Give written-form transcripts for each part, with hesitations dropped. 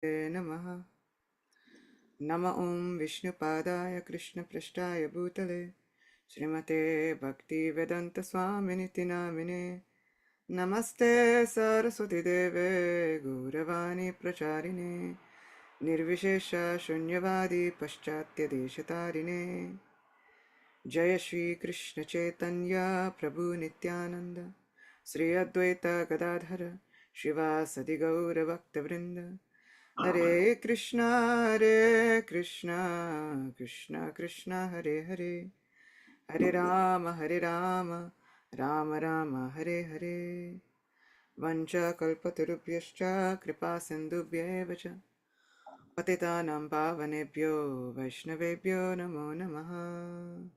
Namaha. Nama Om Vishnupadaya Krishna Prashtaya Bhutale Srimate Bhakti Vedanta Swaminiti Namine Namaste Saraswati Deve Gauravani Pracharine Nirvishesha Shunyavadi Paschatya Deshatarine Jaya Shri Krishna Chaitanya Prabhu Nityananda Sri Advaita Gadadhara Shiva Sadi Gaura Bhakta Vrinda Hare Krishna, Krishna Krishna, Hare Hare, Hare Rama, Rama Rama, Hare Hare. Vancha kalpatarubhyascha kripa sindhubhyeva cha patitanam pavanebhyo vaishnavebhyo namo namaha.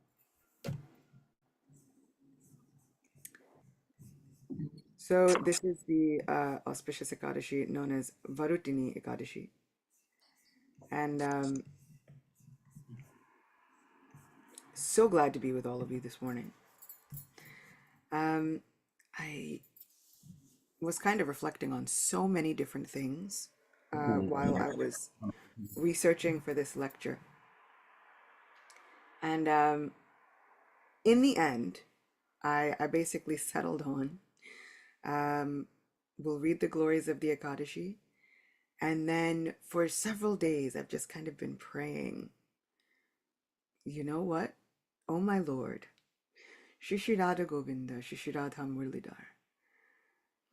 So this is the auspicious Ekadashi known as Varuthini Ekadashi. And so glad to be with all of you this morning. I was kind of reflecting on so many different things while I was researching for this lecture. And in the end, I basically settled on we'll read the glories of the Ekadashi. And then for several days, I've just kind of been praying, you know what? Oh my Lord, Shishirada Govinda, Shishirada Murlidhar.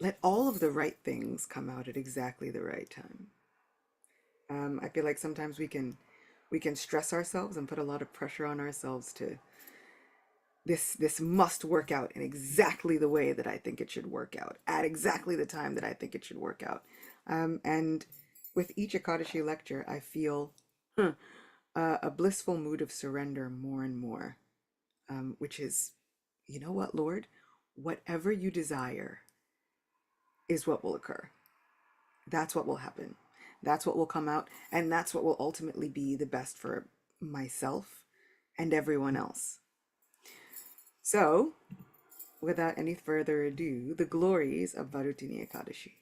Let all of the right things come out at exactly the right time. I feel like sometimes we can stress ourselves and put a lot of pressure on ourselves to this must work out in exactly the way that I think it should work out at exactly the time that I think it should work out. And with each Ekadashi lecture, I feel a blissful mood of surrender more and more, which is, you know what, Lord, whatever you desire is what will occur. That's what will happen. That's what will come out, and that's what will ultimately be the best for myself and everyone else. So, without any further ado, the glories of Varuthini Ekadashi.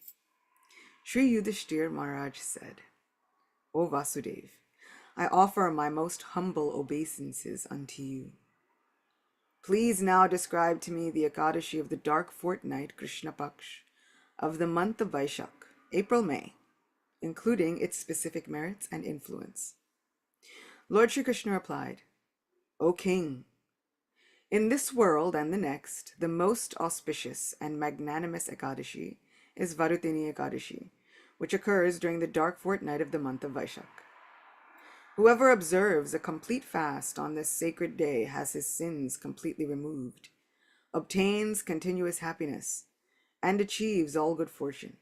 Sri Yudhishthir Maharaj said, O Vasudev, I offer my most humble obeisances unto you. Please now describe to me the Ekadashi of the dark fortnight Krishna Paksh of the month of Vaishak, April-May, including its specific merits and influence. Lord Shri Krishna replied, O King, in this world and the next, the most auspicious and magnanimous Ekadashi is Varuthini Ekadashi, which occurs during the dark fortnight of the month of Vaishak. Whoever observes a complete fast on this sacred day has his sins completely removed, obtains continuous happiness, and achieves all good fortune.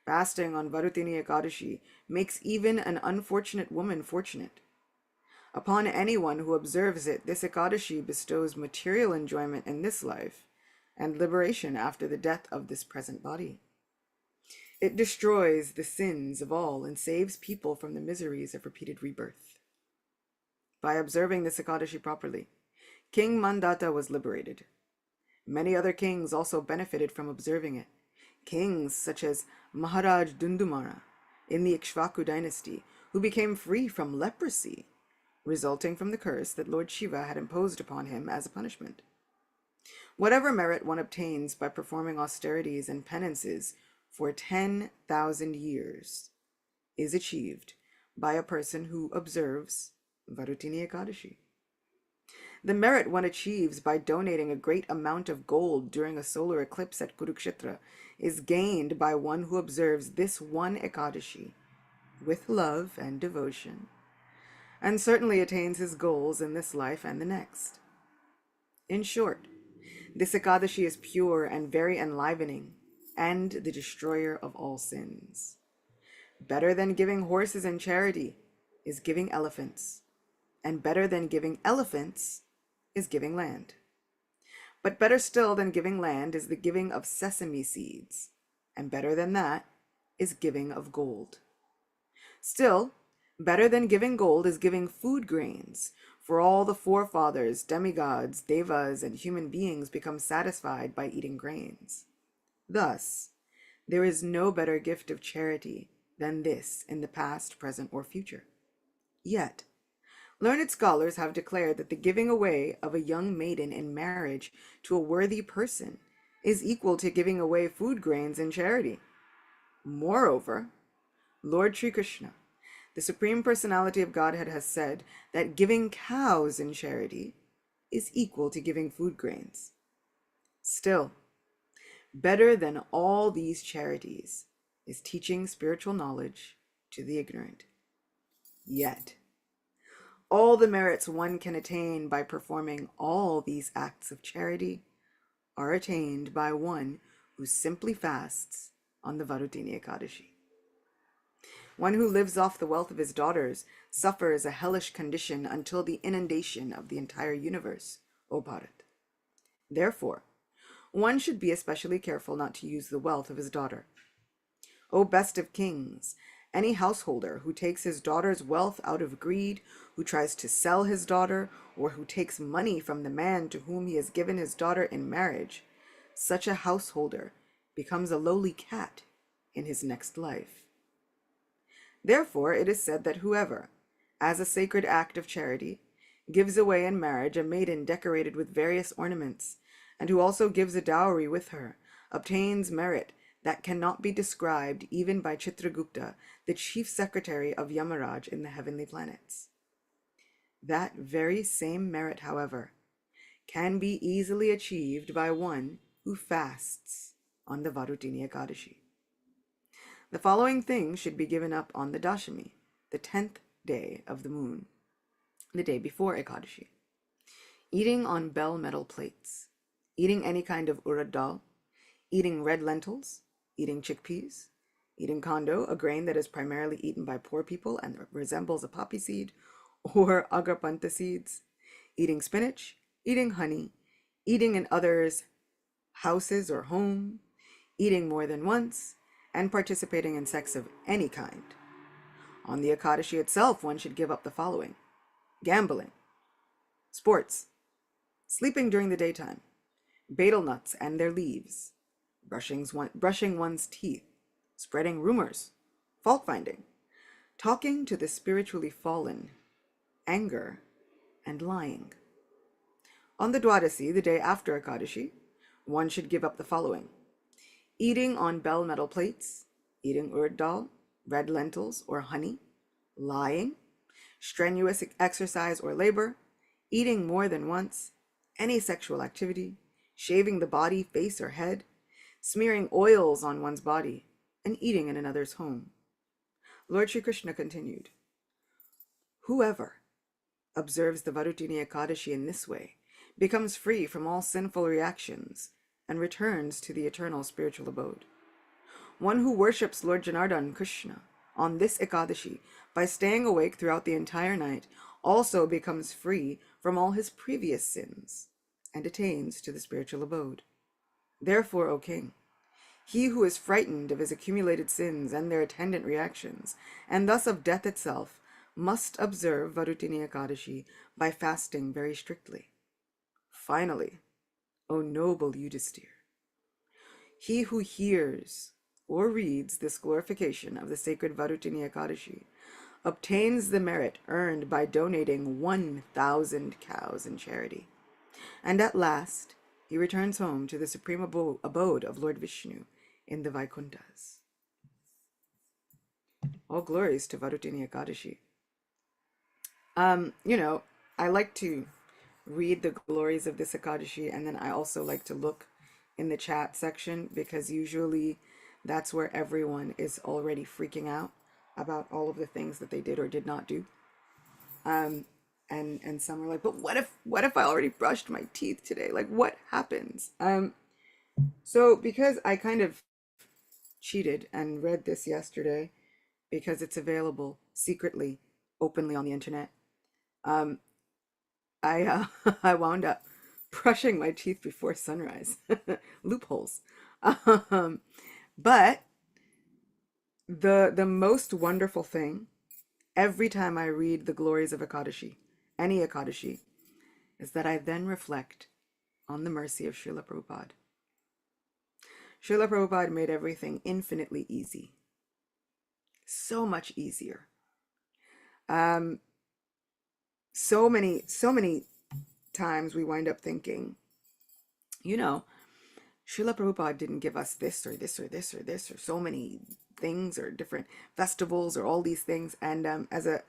Fasting on Varuthini Ekadashi makes even an unfortunate woman fortunate. Upon anyone who observes it, this Ekadashi bestows material enjoyment in this life and liberation after the death of this present body. It destroys the sins of all and saves people from the miseries of repeated rebirth. By observing this Ekadashi properly, King Mandata was liberated. Many other kings also benefited from observing it. Kings such as Maharaj Dundumara in the Ikshvaku dynasty, who became free from leprosy, resulting from the curse that Lord Shiva had imposed upon him as a punishment. Whatever merit one obtains by performing austerities and penances for 10,000 years is achieved by a person who observes Varuthini Ekadashi. The merit one achieves by donating a great amount of gold during a solar eclipse at Kurukshetra is gained by one who observes this one Ekadashi with love and devotion, and certainly attains his goals in this life and the next. In short, this Ekadashi is pure and very enlivening, and the destroyer of all sins. Better than giving horses in charity is giving elephants, and better than giving elephants is giving land. But better still than giving land is the giving of sesame seeds, and better than that is giving of gold. Still, better than giving gold is giving food grains, for all the forefathers, demigods, devas, and human beings become satisfied by eating grains. Thus, there is no better gift of charity than this in the past, present, or future. Yet, learned scholars have declared that the giving away of a young maiden in marriage to a worthy person is equal to giving away food grains in charity. Moreover, Lord Sri Krishna, the Supreme Personality of Godhead, has said that giving cows in charity is equal to giving food grains. Still, better than all these charities is teaching spiritual knowledge to the ignorant. Yet, all the merits one can attain by performing all these acts of charity are attained by one who simply fasts on the Varuthini Ekadashi. One who lives off the wealth of his daughters suffers a hellish condition until the inundation of the entire universe, O Bharat. Therefore, one should be especially careful not to use the wealth of his daughter. O best of kings, any householder who takes his daughter's wealth out of greed, who tries to sell his daughter, or who takes money from the man to whom he has given his daughter in marriage, such a householder becomes a lowly cat in his next life. Therefore, it is said that whoever, as a sacred act of charity, gives away in marriage a maiden decorated with various ornaments, and who also gives a dowry with her, obtains merit that cannot be described even by Chitragupta, the chief secretary of Yamaraj in the heavenly planets. That very same merit, however, can be easily achieved by one who fasts on the Varuthini Ekadashi. The following things should be given up on the Dashami, the 10th day of the moon, the day before Ekadashi. Eating on bell metal plates, eating any kind of urad dal, eating red lentils, eating chickpeas, eating kondo, a grain that is primarily eaten by poor people and resembles a poppy seed, or agrapanta seeds, eating spinach, eating honey, eating in others' houses or home, eating more than once, and participating in sex of any kind. On the Ekadashi itself, one should give up the following: gambling, sports, sleeping during the daytime, betel nuts and their leaves, brushing one's teeth, spreading rumors, fault-finding, talking to the spiritually fallen, anger, and lying. On the Dwadasi, the day after Ekadashi, one should give up the following: eating on bell metal plates, eating urad dal, red lentils or honey, lying, strenuous exercise or labor, eating more than once, any sexual activity, shaving the body, face, or head, smearing oils on one's body, and eating in another's home. Lord Sri Krishna continued, whoever observes the Varuthini Ekadashi in this way becomes free from all sinful reactions and returns to the eternal spiritual abode. One who worships Lord Janardhan Krishna on this Ekadashi by staying awake throughout the entire night also becomes free from all his previous sins and attains to the spiritual abode. Therefore, O king, he who is frightened of his accumulated sins and their attendant reactions, and thus of death itself, must observe Varuthini Ekadashi by fasting very strictly. Finally, O noble Yudhisthira, he who hears or reads this glorification of the sacred Varuthini Ekadashi obtains the merit earned by donating 1,000 cows in charity. And at last, he returns home to the supreme abode of Lord Vishnu in the Vaikunthas. All glories to Varuthini Ekadashi. I like to read the glories of this Ekadashi, and then I also like to look in the chat section, because usually that's where everyone is already freaking out about all of the things that they did or did not do. And some are like, but what if I already brushed my teeth today? Like, what happens? So because I kind of cheated and read this yesterday, because it's available secretly, openly on the internet, I I wound up brushing my teeth before sunrise. Loopholes. But the most wonderful thing, every time I read the glories of Ekadashi, any Ekadashi, is that I then reflect on the mercy of Srila Prabhupada. Srila Prabhupada made everything infinitely easy. So much easier. Um, so many times we wind up thinking, you know, Srila Prabhupada didn't give us this or this or this or this or so many things or different festivals or all these things. And as a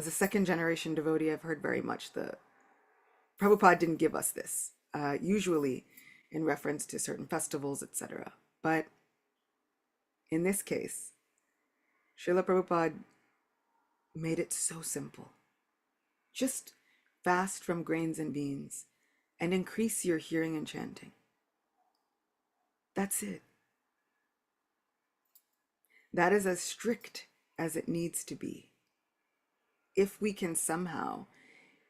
second generation devotee, I've heard very much the Prabhupada didn't give us this, usually in reference to certain festivals, etc. But in this case, Srila Prabhupada made it so simple. Just fast from grains and beans and increase your hearing and chanting. That's it. That is as strict as it needs to be. If we can somehow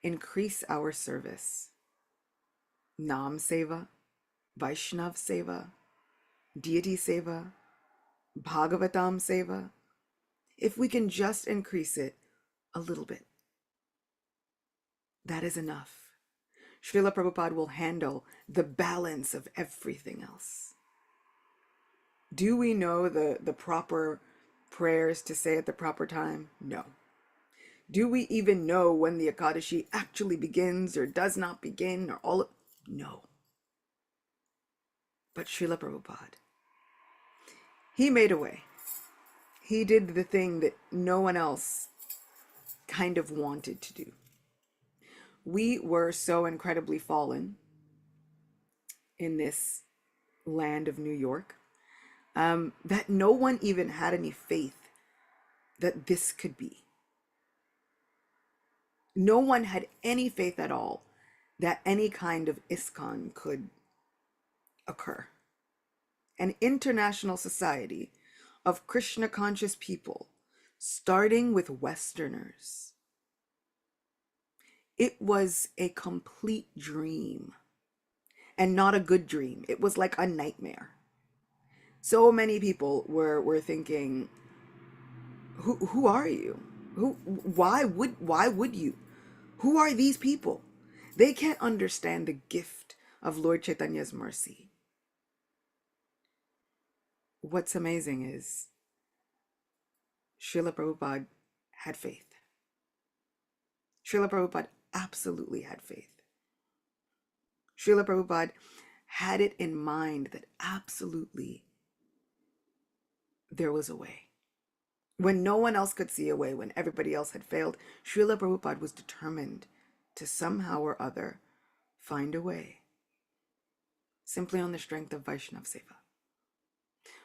increase our service, Nam Seva, Vaishnav Seva, Deity Seva, Bhagavatam Seva, if we can just increase it a little bit, that is enough. Srila Prabhupada will handle the balance of everything else. Do we know the proper prayers to say at the proper time? No. Do we even know when the Ekadashi actually begins or does not begin or all of... No. But Srila Prabhupada, he made a way. He did the thing that no one else kind of wanted to do. We were so incredibly fallen in this land of New York that no one even had any faith that this could be. No one had any faith at all that any kind of ISKCON could occur. An international society of Krishna conscious people, starting with Westerners. It was a complete dream, and not a good dream. It was like a nightmare. So many people were thinking, who are you? Why would you? Who are these people? They can't understand the gift of Lord Chaitanya's mercy. What's amazing is Srila Prabhupada had faith. Srila Prabhupada absolutely had faith. Srila Prabhupada had it in mind that absolutely there was a way. When no one else could see a way, when everybody else had failed, Srila Prabhupada was determined to somehow or other find a way, simply on the strength of Vaishnav Seva,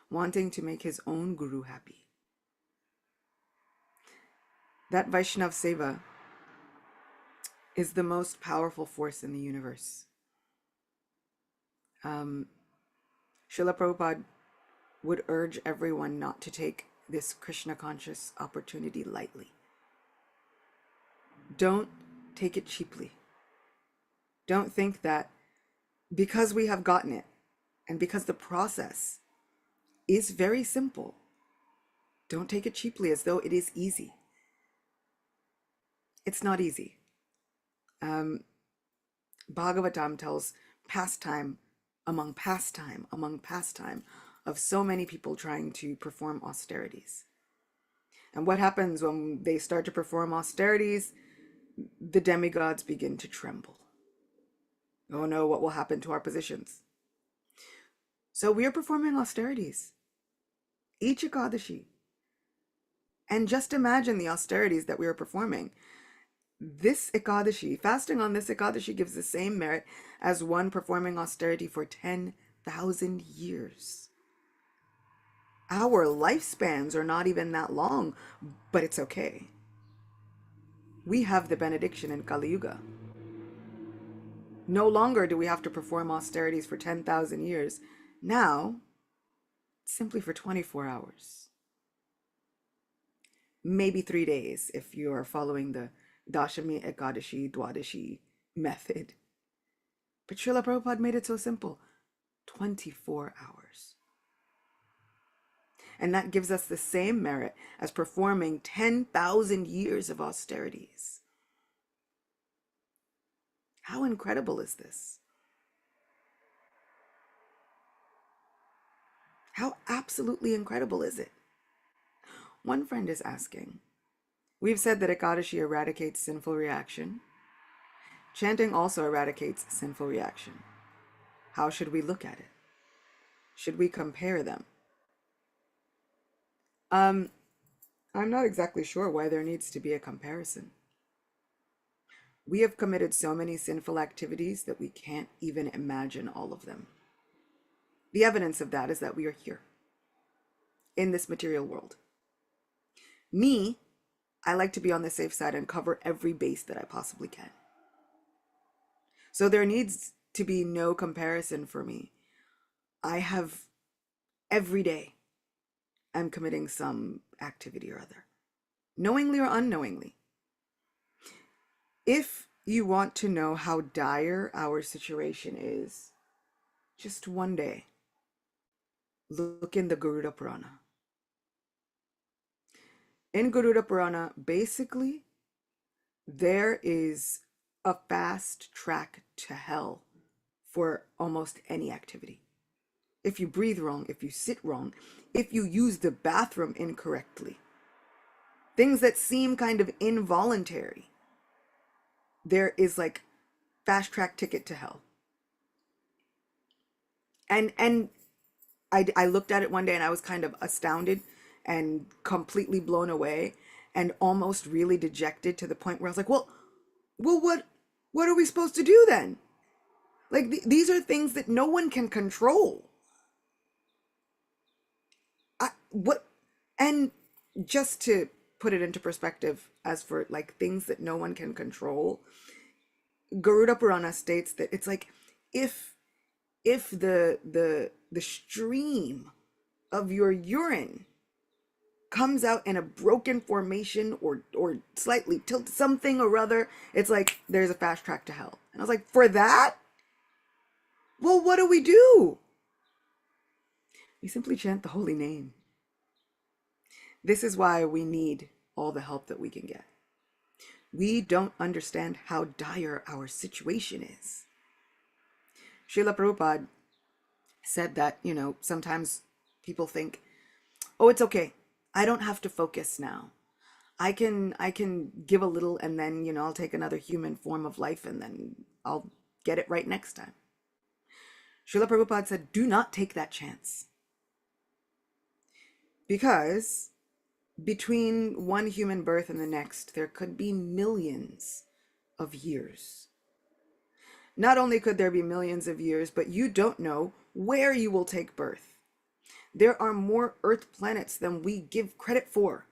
wanting to make his own guru happy. That Vaishnav Seva is the most powerful force in the universe. Srila Prabhupada would urge everyone not to take this Krishna conscious opportunity lightly. Don't take it cheaply. Don't think that because we have gotten it and because the process is very simple, don't take it cheaply as though it is easy. It's not easy. Bhagavatam tells pastime among pastime of so many people trying to perform austerities. And what happens when they start to perform austerities? The demigods begin to tremble. Oh no, what will happen to our positions? So we are performing austerities, each Ekadashi. And just imagine the austerities that we are performing. This Ekadashi, fasting on this Ekadashi gives the same merit as one performing austerity for 10,000 years. Our lifespans are not even that long, but it's okay. We have the benediction in Kali Yuga. No longer do we have to perform austerities for 10,000 years. Now, simply for 24 hours. Maybe 3 days if you are following the Dashami, Ekadashi, Dwadashi method. But Srila Prabhupada made it so simple. 24 hours. And that gives us the same merit as performing 10,000 years of austerities. How incredible is this? How absolutely incredible is it? One friend is asking, we've said that Ekadashi eradicates sinful reaction. Chanting also eradicates sinful reaction. How should we look at it? Should we compare them? I'm not exactly sure why there needs to be a comparison. We have committed so many sinful activities that we can't even imagine all of them. The evidence of that is that we are here in this material world. Me, I like to be on the safe side and cover every base that I possibly can. So there needs to be no comparison for me. I have every day I'm committing some activity or other, knowingly or unknowingly. If you want to know how dire our situation is, just one day, look in the Garuda Purana. In Garuda Purana, basically, there is a fast track to hell for almost any activity. If you breathe wrong, if you sit wrong, if you use the bathroom incorrectly, things that seem kind of involuntary, there is like fast track ticket to hell. And I looked at it one day and I was kind of astounded and completely blown away and almost really dejected, to the point where I was like, well, what are we supposed to do then? Like, these are things that no one can control. And just to put it into perspective, as for like things that no one can control, Garuda Purana states that it's like, if the stream of your urine comes out in a broken formation or slightly tilted, something or other, it's like there's a fast track to hell. And I was like, for that? Well, what do? We simply chant the holy name. This is why we need all the help that we can get. We don't understand how dire our situation is. Srila Prabhupada said that, sometimes people think, oh, it's okay, I don't have to focus now. I can give a little, and then, I'll take another human form of life, and then I'll get it right next time. Srila Prabhupada said, do not take that chance. Because between one human birth and the next, there could be millions of years. Not only could there be millions of years, but you don't know where you will take birth. There are more Earth planets than we give credit for.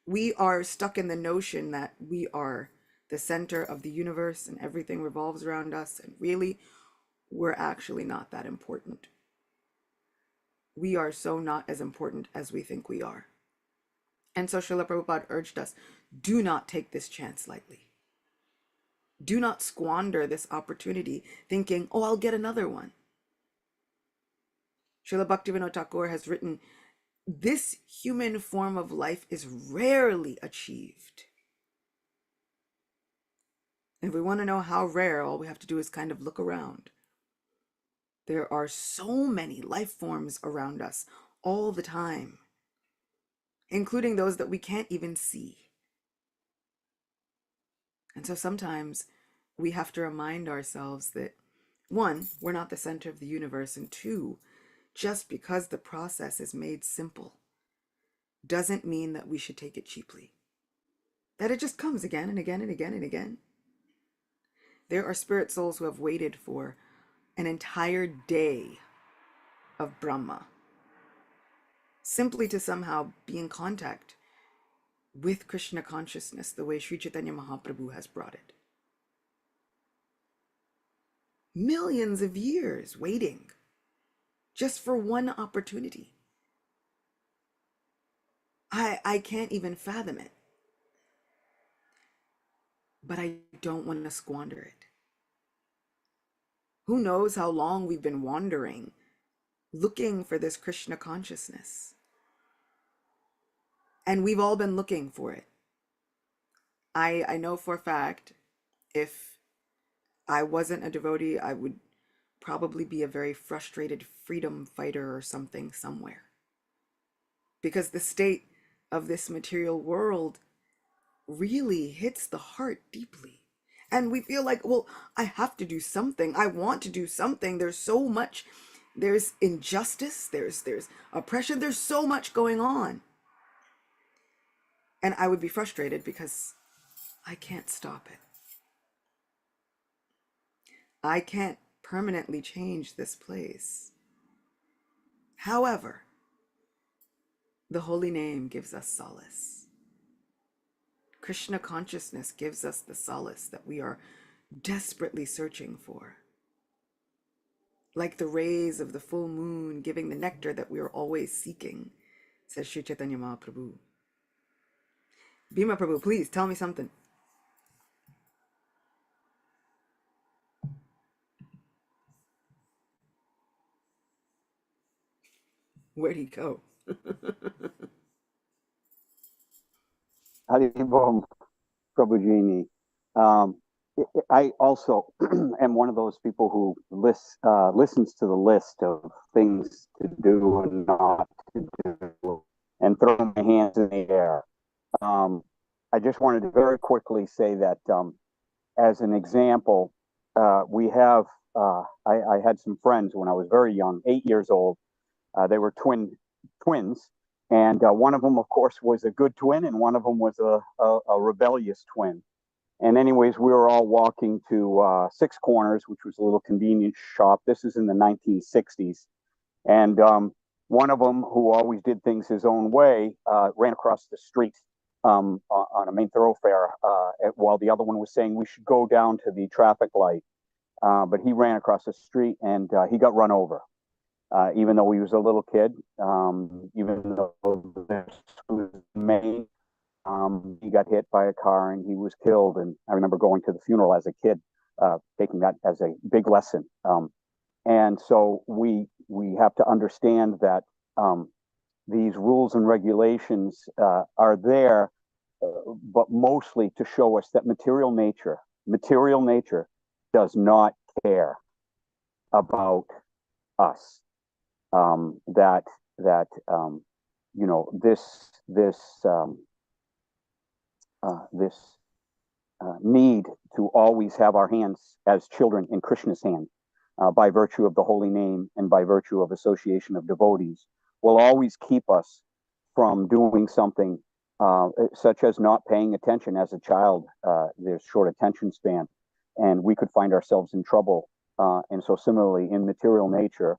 We are stuck in the notion that we are the center of the universe and everything revolves around us, and really, we're actually not that important. We are so not as important as we think we are. And so Srila Prabhupada urged us, do not take this chance lightly. Do not squander this opportunity thinking, oh, I'll get another one. Srila Bhaktivinoda Thakur has written, this human form of life is rarely achieved. If we want to know how rare, all we have to do is kind of look around. There are so many life forms around us all the time, including those that we can't even see. And so sometimes we have to remind ourselves that, one, we're not the center of the universe, and two, just because the process is made simple doesn't mean that we should take it cheaply. That it just comes again and again and again and again. There are spirit souls who have waited for an entire day of Brahma simply to somehow be in contact with Krishna consciousness the way Sri Chaitanya Mahaprabhu has brought it. Millions of years waiting just for one opportunity. I can't even fathom it. But I don't want to squander it. Who knows how long we've been wandering, looking for this Krishna consciousness. And we've all been looking for it. I know for a fact, if I wasn't a devotee, I would probably be a very frustrated freedom fighter or something somewhere. Because the state of this material world really hits the heart deeply. And we feel like, well, I have to do something. I want to do something. There's so much. There's injustice. There's oppression. There's so much going on. And I would be frustrated because I can't stop it. I can't permanently change this place. However, the holy name gives us solace. Krishna consciousness gives us the solace that we are desperately searching for. Like the rays of the full moon giving the nectar that we are always seeking, says Sri Chaitanya Mahaprabhu. Bhima Prabhu, please tell me something. Where'd he go? Haribom Prabhujini. I also am one of those people who listens to the list of things to do and not to do and throw my hands in the air. I just wanted to very quickly say that as an example, we have, I had some friends when I was very young, 8 years old. They were twins. And one of them, of course, was a good twin, and one of them was a rebellious twin. And anyways, we were all walking to Six Corners, which was a little convenience shop. This is in the 1960s. And one of them, who always did things his own way, ran across the street on a main thoroughfare while the other one was saying we should go down to the traffic light. But he ran across the street and he got run over. Even though he was a little kid, even though this was Maine, he got hit by a car and he was killed. And I remember going to the funeral as a kid, taking that as a big lesson. And so we have to understand that these rules and regulations are there, but mostly to show us that material nature does not care about us. You know, this need to always have our hands as children in Krishna's hand, by virtue of the holy name and by virtue of association of devotees, will always keep us from doing something such as not paying attention. As a child, there's short attention span, and we could find ourselves in trouble. And so similarly in material nature,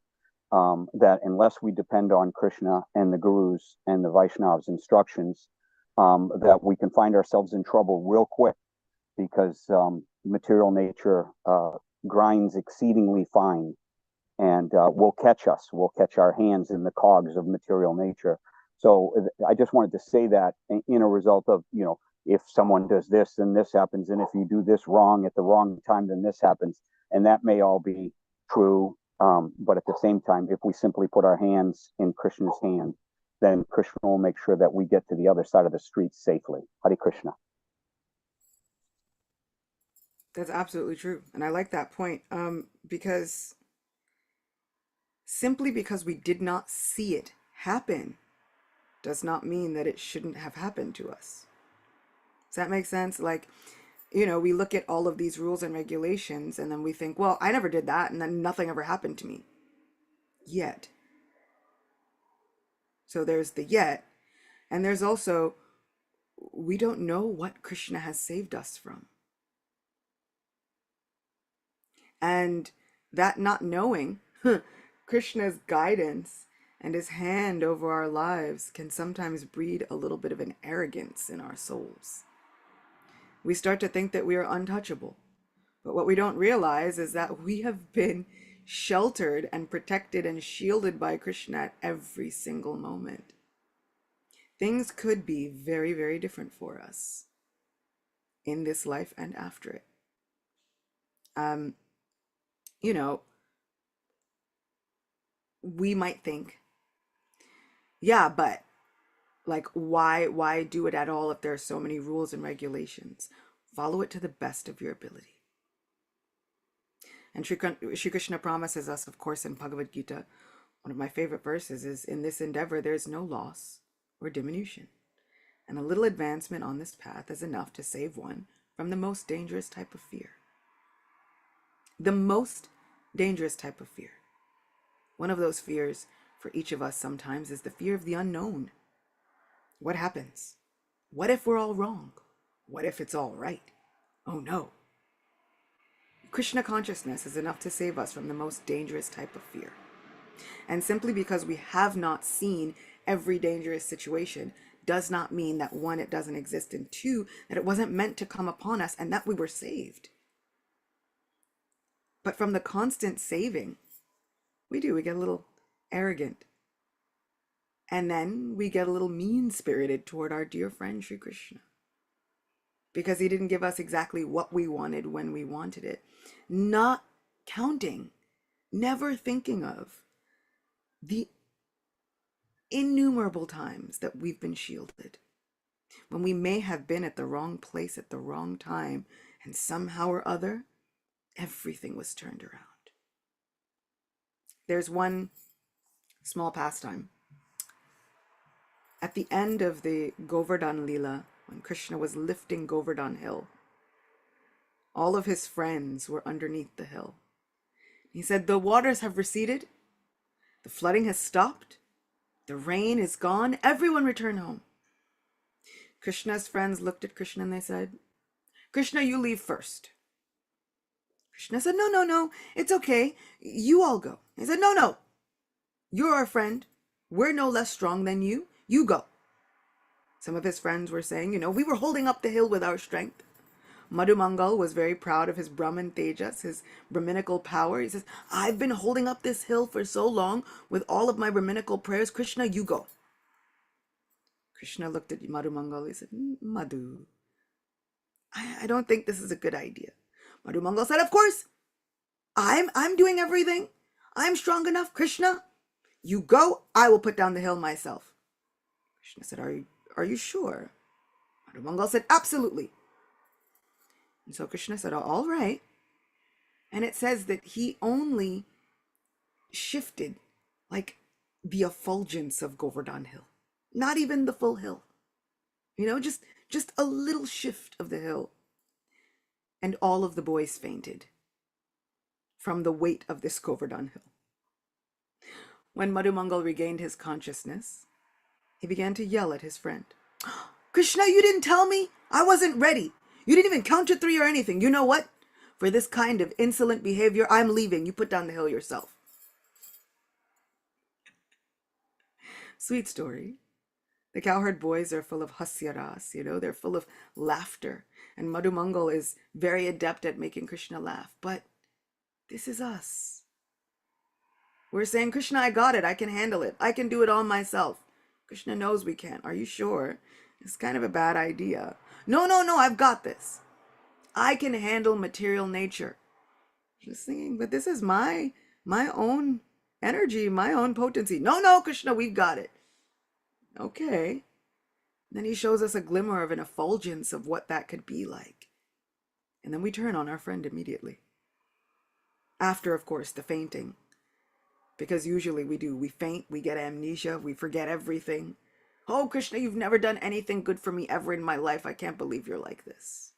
that unless we depend on Krishna and the Gurus and the Vaishnavas' instructions, that we can find ourselves in trouble real quick, because material nature grinds exceedingly fine, and will catch us. Will catch our hands in the cogs of material nature. So I just wanted to say that in a result of, you know, if someone does this, then this happens, and if you do this wrong at the wrong time, then this happens, and that may all be true. But at the same time, if we simply put our hands in Krishna's hand, then Krishna will make sure that we get to the other side of the street safely. Hare Krishna. That's absolutely true. And I like that point, because simply because we did not see it happen does not mean that it shouldn't have happened to us. Does that make sense? Like, you know, we look at all of these rules and regulations and then we think, well, I never did that, and then nothing ever happened to me. Yet. So there's the yet, and there's also, we don't know what Krishna has saved us from. And that not knowing Krishna's guidance and his hand over our lives can sometimes breed a little bit of an arrogance in our souls. We start to think that we are untouchable. But what we don't realize is that we have been sheltered and protected and shielded by Krishna at every single moment. Things could be very, very different for us in this life and after it. You know, we might think, yeah, but like, why do it at all if there are so many rules and regulations? Follow it to the best of your ability. And Sri Krishna promises us, of course, in Bhagavad Gita, one of my favorite verses is, in this endeavor, there's no loss or diminution. And a little advancement on this path is enough to save one from the most dangerous type of fear. The most dangerous type of fear. One of those fears for each of us sometimes is the fear of the unknown. What happens? What if we're all wrong? What if it's all right? Oh no. Krishna consciousness is enough to save us from the most dangerous type of fear. And simply because we have not seen every dangerous situation does not mean that one, it doesn't exist, and two, that it wasn't meant to come upon us and that we were saved. But from the constant saving, we get a little arrogant. And then we get a little mean-spirited toward our dear friend Sri Krishna. Because he didn't give us exactly what we wanted when we wanted it. Not counting, never thinking of the innumerable times that we've been shielded. When we may have been at the wrong place at the wrong time, and somehow or other, everything was turned around. There's one small pastime. At the end of the Govardhan Lila, when Krishna was lifting Govardhan Hill, all of his friends were underneath the hill. He said, the waters have receded, the flooding has stopped, the rain is gone, everyone return home. Krishna's friends looked at Krishna and they said, Krishna, you leave first. Krishna said, no, it's okay, you all go. He said, no, you're our friend, we're no less strong than you, you go. Some of his friends were saying, we were holding up the hill with our strength. Madhumangal was very proud of his Brahman Tejas, his Brahminical power. He says, I've been holding up this hill for so long with all of my Brahminical prayers. Krishna, you go. Krishna looked at Madhumangal. He said, Madhu, I don't think this is a good idea. Madhumangal said, of course, I'm doing everything. I'm strong enough. Krishna, you go. I will put down the hill myself. Krishna said, are you sure? Madhumangal said, absolutely. And so Krishna said, all right. And it says that he only shifted like the effulgence of Govardhan Hill. Not even the full hill. Just a little shift of the hill. And all of the boys fainted from the weight of this Govardhan Hill. When Madhumangal regained his consciousness, he began to yell at his friend. Krishna, you didn't tell me? I wasn't ready. You didn't even count to 3 or anything. You know what? For this kind of insolent behavior, I'm leaving. You put down the hill yourself. Sweet story. The cowherd boys are full of hasyaras, they're full of laughter. And Madhumangal is very adept at making Krishna laugh. But this is us. We're saying, Krishna, I got it. I can handle it. I can do it all myself. Krishna knows we can't. Are you sure? It's kind of a bad idea. No, I've got this. I can handle material nature. Just thinking, but this is my own energy, my own potency. No, Krishna, we've got it. Okay. Then he shows us a glimmer of an effulgence of what that could be like. And then we turn on our friend immediately. After, of course, the fainting. Because usually we faint, we get amnesia, we forget everything. Oh, Krishna, you've never done anything good for me ever in my life. I can't believe you're like this.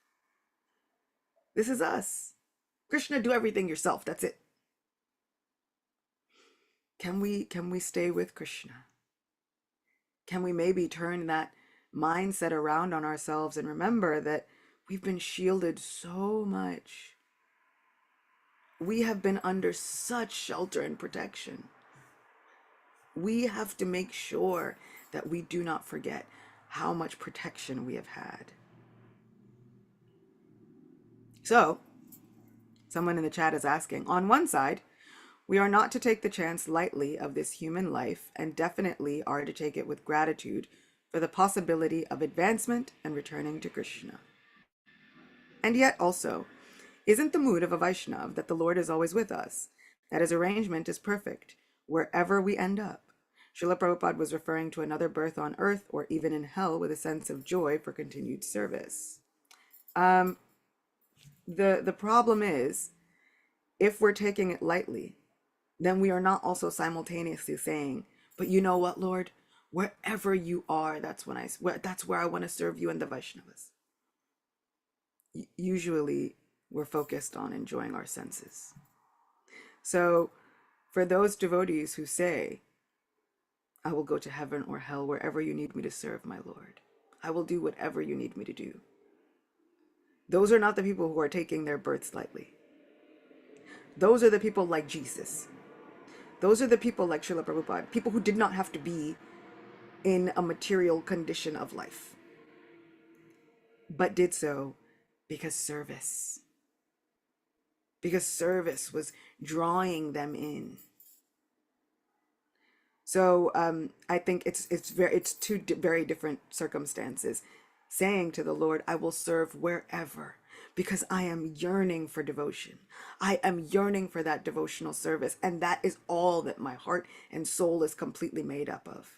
This is us. Krishna, do everything yourself. That's it. Can we stay with Krishna? Can we maybe turn that mindset around on ourselves and remember that we've been shielded so much. We have been under such shelter and protection. We have to make sure that we do not forget how much protection we have had. So, someone in the chat is asking, on one side, we are not to take the chance lightly of this human life and definitely are to take it with gratitude for the possibility of advancement and returning to Krishna. And yet also, isn't the mood of a Vaishnav that the Lord is always with us, that his arrangement is perfect wherever we end up? Srila Prabhupada was referring to another birth on earth or even in hell with a sense of joy for continued service. The problem is, if we're taking it lightly, then we are not also simultaneously saying, but you know what, Lord? Wherever you are, that's where I want to serve you and the Vaishnavas. Usually we're focused on enjoying our senses. So for those devotees who say, I will go to heaven or hell wherever you need me to serve, my Lord, I will do whatever you need me to do, those are not the people who are taking their births lightly. Those are the people like Jesus. Those are the people like Srila Prabhupada, people who did not have to be in a material condition of life, but did so because service was drawing them in. So I think it's two very different circumstances. Saying to the Lord, I will serve wherever, because I am yearning for devotion. I am yearning for that devotional service, and that is all that my heart and soul is completely made up of.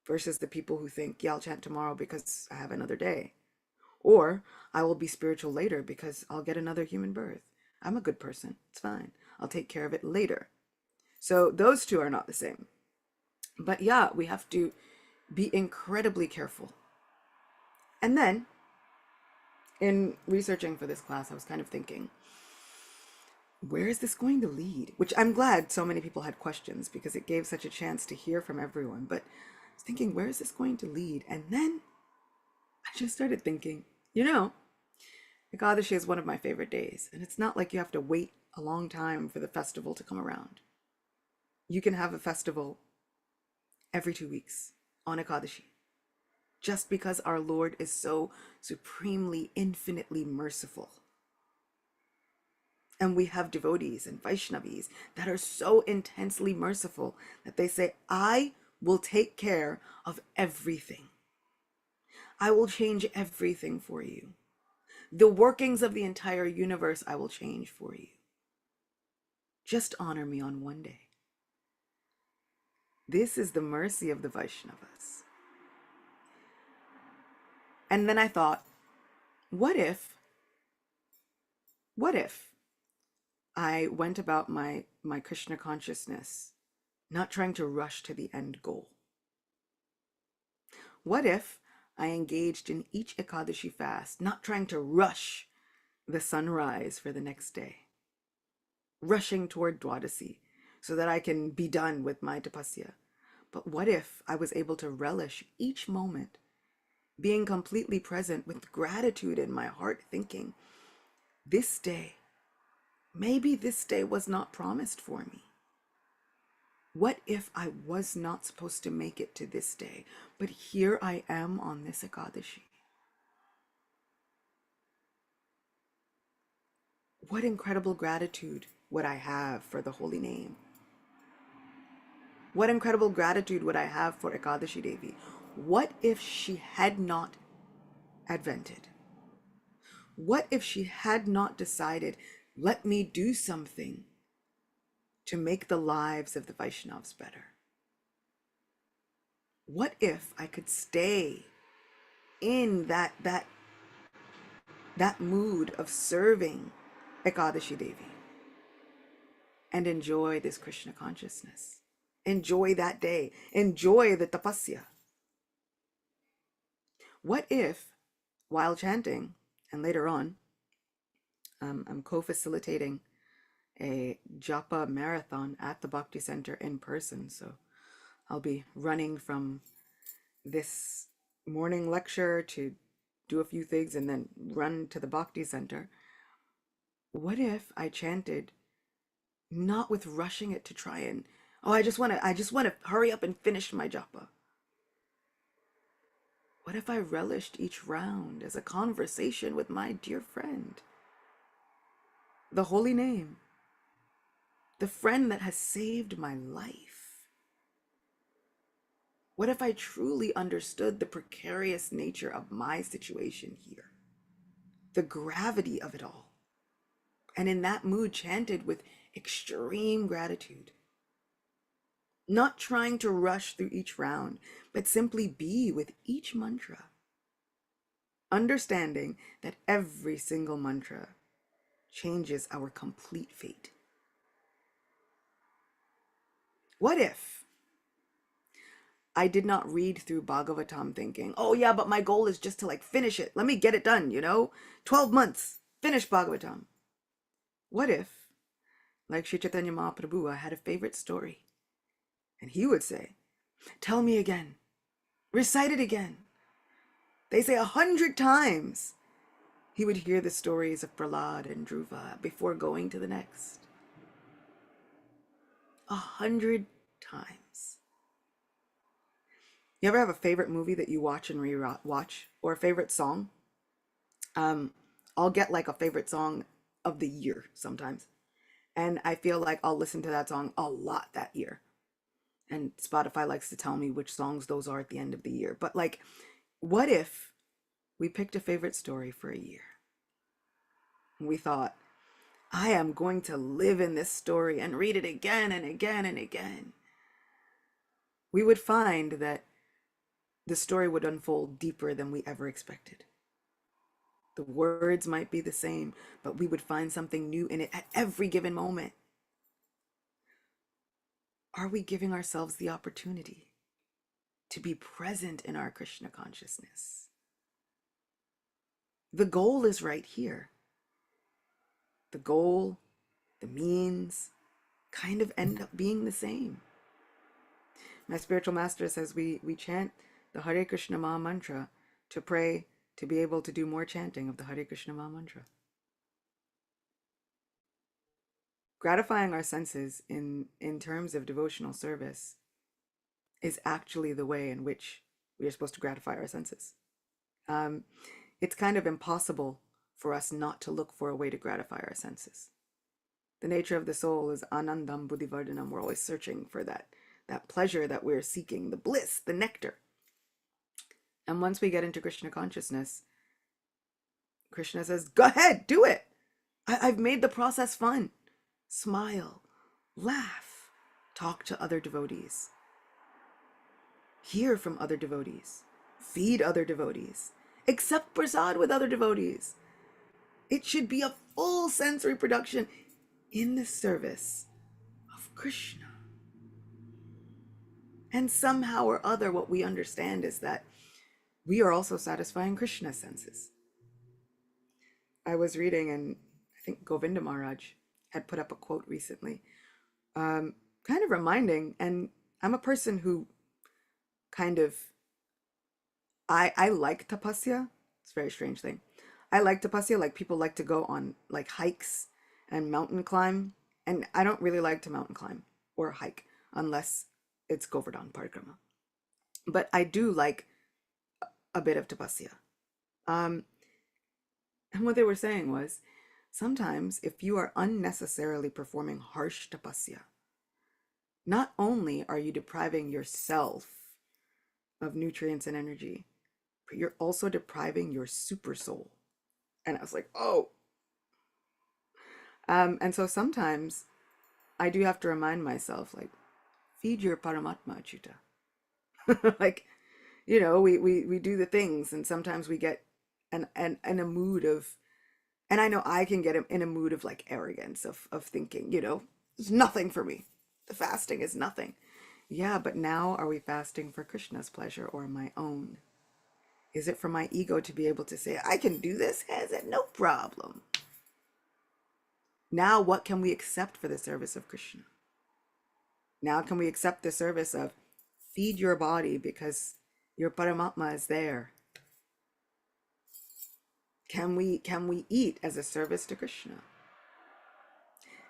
Versus the people who think, yeah, I'll chant tomorrow because I have another day. Or I will be spiritual later because I'll get another human birth. I'm a good person. It's fine. I'll take care of it later. So those two are not the same. But yeah, we have to be incredibly careful. And then, in researching for this class, I was kind of thinking, where is this going to lead? Which I'm glad so many people had questions, because it gave such a chance to hear from everyone. But I was thinking, where is this going to lead? And then I just started thinking, Ekadashi is one of my favorite days. And it's not like you have to wait a long time for the festival to come around. You can have a festival every 2 weeks on Ekadashi, just because our Lord is so supremely, infinitely merciful. And we have devotees and Vaishnavis that are so intensely merciful that they say, I will take care of everything. I will change everything for you. The workings of the entire universe I will change for you. Just honor me on one day. This is the mercy of the Vaishnavas. And then I thought, what if I went about my Krishna consciousness not trying to rush to the end goal? What if I engaged in each Ekadashi fast, not trying to rush the sunrise for the next day, rushing toward Dwadasi so that I can be done with my tapasya? But what if I was able to relish each moment, being completely present with gratitude in my heart, thinking, this day, maybe this day was not promised for me. What if I was not supposed to make it to this day, but here I am on this Ekadashi? What incredible gratitude would I have for the holy name? What incredible gratitude would I have for Ekadashi Devi? What if she had not advented? What if she had not decided, let me do something to make the lives of the Vaishnavas better? What if I could stay in that mood of serving Ekadashi Devi and enjoy this Krishna consciousness? Enjoy that day. Enjoy the tapasya. What if, while chanting, and later on, I'm co-facilitating a japa marathon at the Bhakti Center in person. So I'll be running from this morning lecture to do a few things and then run to the Bhakti Center. What if I chanted not with rushing it to try and, I just want to hurry up and finish my japa? What if I relished each round as a conversation with my dear friend? The holy name. The friend that has saved my life. What if I truly understood the precarious nature of my situation here? The gravity of it all. And in that mood chanted with extreme gratitude. Not trying to rush through each round, but simply be with each mantra. Understanding that every single mantra changes our complete fate. What if I did not read through Bhagavatam thinking, oh yeah, but my goal is just to like finish it. Let me get it done, 12 months, finish Bhagavatam. What if, like Sri Chaitanya Mahaprabhu, I had a favorite story and he would say, tell me again, recite it again. They say 100 times. He would hear the stories of Prahlad and Dhruva before going to the next. 100 times. You ever have a favorite movie that you watch and re-watch, or a favorite song? I'll get like a favorite song of the year sometimes. And I feel like I'll listen to that song a lot that year. And Spotify likes to tell me which songs those are at the end of the year. But like, what if we picked a favorite story for a year? And we thought, I am going to live in this story and read it again and again and again. We would find that the story would unfold deeper than we ever expected. The words might be the same, but we would find something new in it at every given moment. Are we giving ourselves the opportunity to be present in our Krishna consciousness? The goal is right here. The goal, the means, kind of end up being the same. My spiritual master says we chant the Hare Krishna Maha Mantra to pray to be able to do more chanting of the Hare Krishna Maha Mantra. Gratifying our senses in terms of devotional service is actually the way in which we are supposed to gratify our senses. It's kind of impossible for us not to look for a way to gratify our senses. The nature of the soul is anandam buddhivardhanam. We're always searching for that pleasure that we're seeking, the bliss, the nectar. And once we get into Krishna consciousness, Krishna says, go ahead, do it. I've made the process fun. Smile, laugh, talk to other devotees, hear from other devotees, feed other devotees, accept prasad with other devotees. It should be a full sensory production in the service of Krishna. And somehow or other, what we understand is that we are also satisfying Krishna's senses. I was reading, and I think Govinda Maharaj had put up a quote recently, kind of reminding, and I'm a person who kind of, I like tapasya. It's a very strange thing. I like tapasya, like people like to go on like hikes and mountain climb, and I don't really like to mountain climb or hike unless it's Govardhan Parikrama. But I do like a bit of tapasya. And what they were saying was, sometimes if you are unnecessarily performing harsh tapasya, not only are you depriving yourself of nutrients and energy, but you're also depriving your super soul. And I was like, oh. And so sometimes I do have to remind myself, like, feed your Paramatma, Acyuta. Like, we do the things, and sometimes we get in a mood of, and I know I can get in a mood of like arrogance of thinking, it's nothing for me. The fasting is nothing. Yeah, but now are we fasting for Krishna's pleasure or my own? Is it for my ego to be able to say, I can do this? Has it? No problem. Now what can we accept for the service of Krishna? Now can we accept the service of feed your body because your Paramatma is there? Can we eat as a service to Krishna?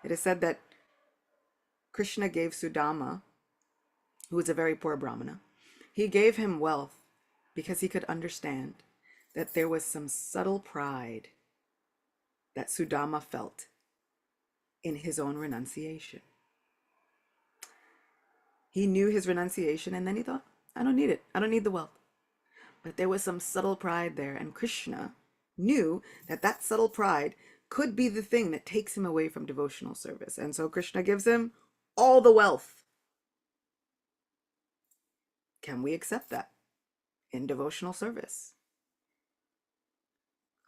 It is said that Krishna gave Sudama, who was a very poor Brahmana, he gave him wealth because he could understand that there was some subtle pride that Sudama felt in his own renunciation. He knew his renunciation, and then he thought, I don't need it. I don't need the wealth. But there was some subtle pride there, and Krishna knew that that subtle pride could be the thing that takes him away from devotional service. And so Krishna gives him all the wealth. Can we accept that in devotional service?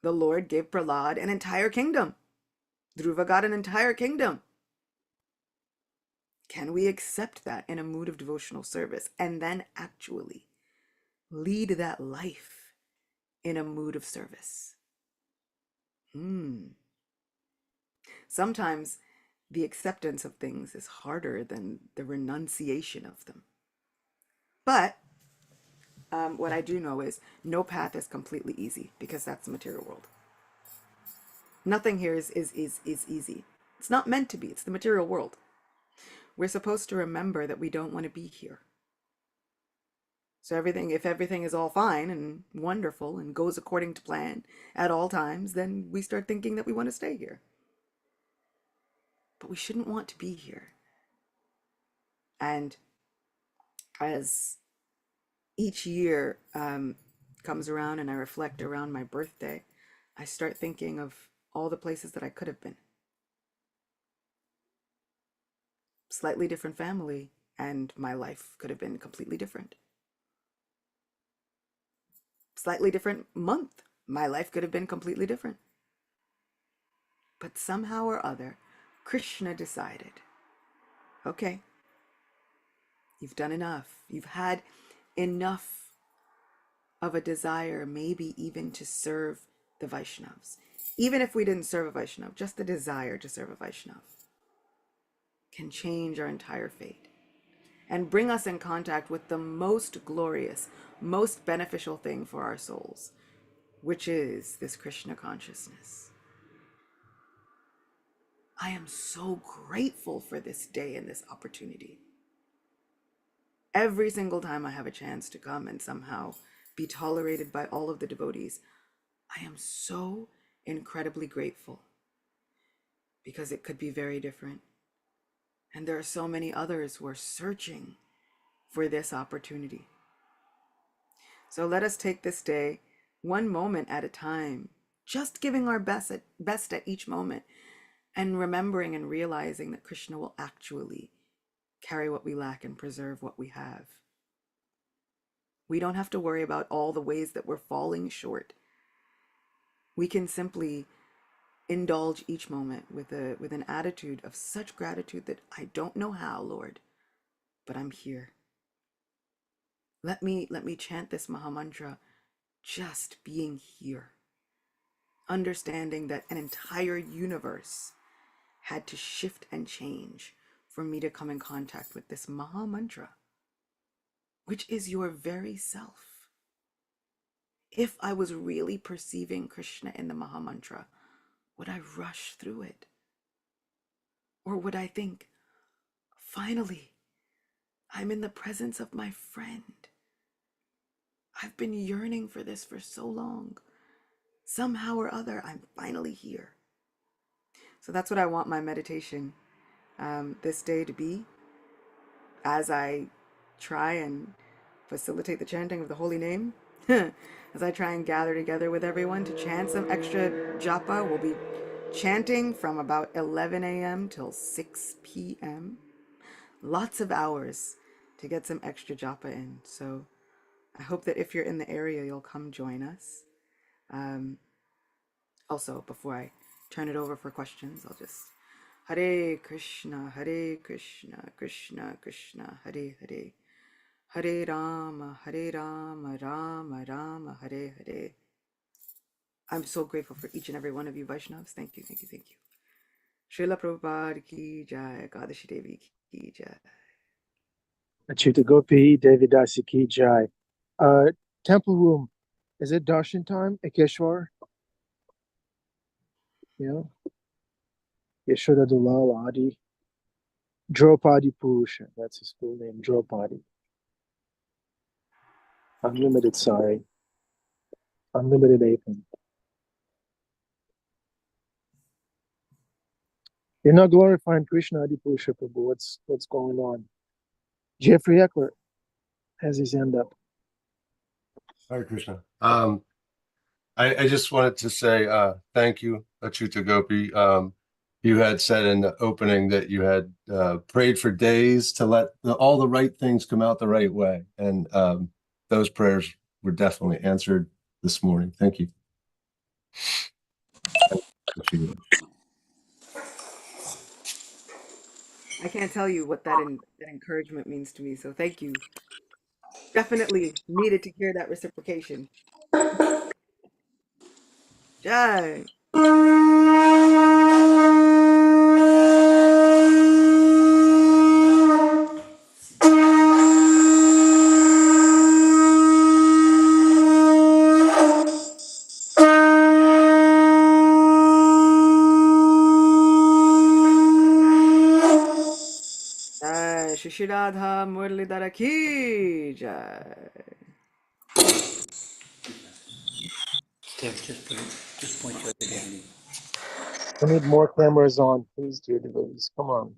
The Lord gave Prahlad an entire kingdom. Dhruva got an entire kingdom. can we accept that in a mood of devotional service and then actually lead that life in a mood of service? Sometimes the acceptance of things is harder than the renunciation of them. But what I do know is no path is completely easy, because that's the material world. Nothing here is easy. It's not meant to be. It's the material world. We're supposed to remember that we don't want to be here. So if everything is all fine and wonderful and goes according to plan at all times, then we start thinking that we want to stay here. But we shouldn't want to be here. And as each year comes around and I reflect around my birthday, I start thinking of all the places that I could have been. Slightly different family, and my life could have been completely different. Slightly different month, my life could have been completely different. But somehow or other, Krishna decided, okay, you've done enough. You've had enough of a desire, maybe even to serve the Vaishnavas. Even if we didn't serve a Vaishnav, just the desire to serve a Vaishnav can change our entire fate and bring us in contact with the most glorious, most beneficial thing for our souls, which is this Krishna consciousness. I am so grateful for this day and this opportunity. Every single time I have a chance to come and somehow be tolerated by all of the devotees, I am so incredibly grateful, because it could be very different. And there are so many others who are searching for this opportunity. So let us take this day one moment at a time, just giving our best at each moment, and remembering and realizing that Krishna will actually carry what we lack and preserve what we have. We don't have to worry about all the ways that we're falling short. We can simply indulge each moment with an attitude of such gratitude that I don't know how, Lord, but I'm here. Let me chant this Mahamantra just being here, understanding that an entire universe had to shift and change for me to come in contact with this Mahamantra, which is your very self. If I was really perceiving Krishna in the Mahamantra, would I rush through it? Or would I think, finally, I'm in the presence of my friend. I've been yearning for this for so long. Somehow or other, I'm finally here. So that's what I want my meditation this day to be, as I try and facilitate the chanting of the holy name. As I try and gather together with everyone to chant some extra japa. We'll be chanting from about 11 a.m. till 6 p.m. Lots of hours to get some extra japa in. So I hope that if you're in the area, you'll come join us. Also, before I turn it over for questions, I'll just Hare Krishna, Krishna Krishna, Hare Hare, Hare Rama, Rama Rama, Hare Hare. I'm so grateful for each and every one of you Vaishnavas. Thank you, thank you, thank you. Srila Prabhupada ki jai, Ekadashi Devi ki jai. Acyuta Gopi, Devi dasi ki jai. Temple room, is it darshan time? Ekeshwar? Yeah. Yashoda Dulal Adi. Draupadi Purusha, that's his full name, Draupadi. Unlimited, sorry. Unlimited Apin. You're not glorifying Krishna Adi Purusha Prabhu. What's going on? Jeffrey Eckler has his hand up. Hare Krishna. I just wanted to say thank you, Acyuta Gopi. You had said in the opening that you had prayed for days to let all the right things come out the right way. And those prayers were definitely answered this morning. Thank you. I can't tell you what that encouragement means to me. So thank you. Definitely needed to hear that reciprocation. Jai. Jai Shishidadha Murlidhara ki Jai. Just point to it again. We need more cameras on, please, dear devotees. Come on.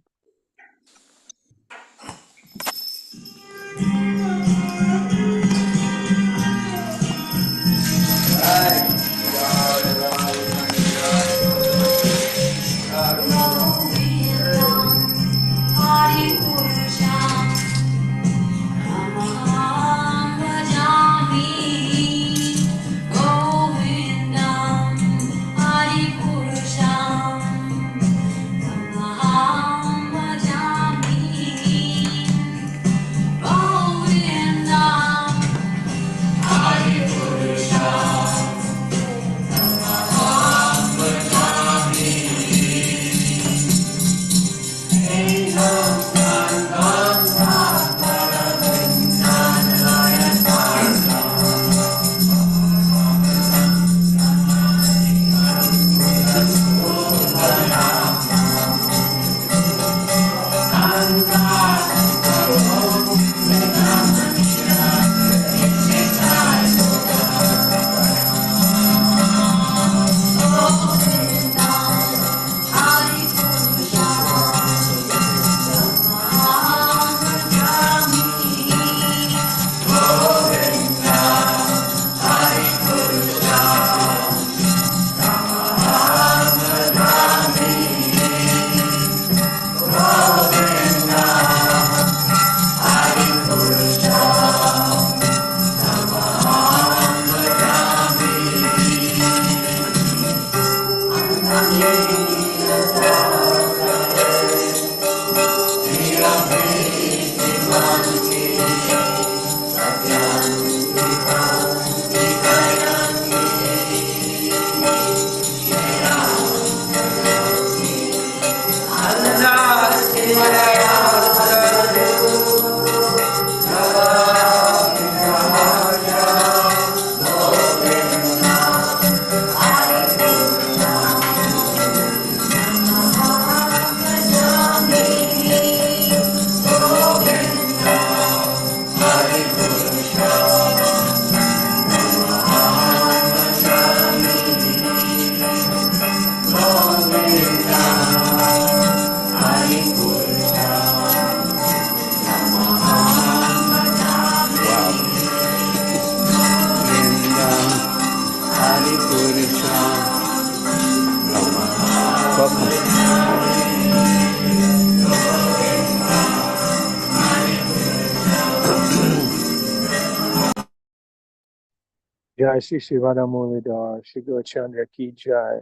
Jai Shri Shivana Muladhar, Shri Gaur Chandra Ki Jai.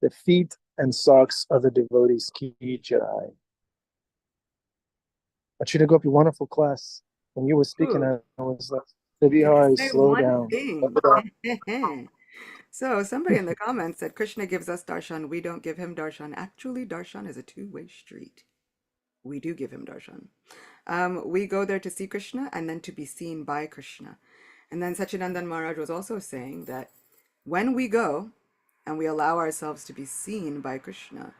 The feet and socks of the devotees Ki Jai. Acyuta Gopi, wonderful class. When you were speaking, Ooh, I was like, I can Vihari, say slow one down. thing. So somebody in the comments said Krishna gives us darshan, we don't give him darshan. Actually, darshan is a two-way street. We do give him darshan. We go there to see Krishna and then to be seen by Krishna. And then Sachinandan Maharaj was also saying that when we go and we allow ourselves to be seen by Krishna,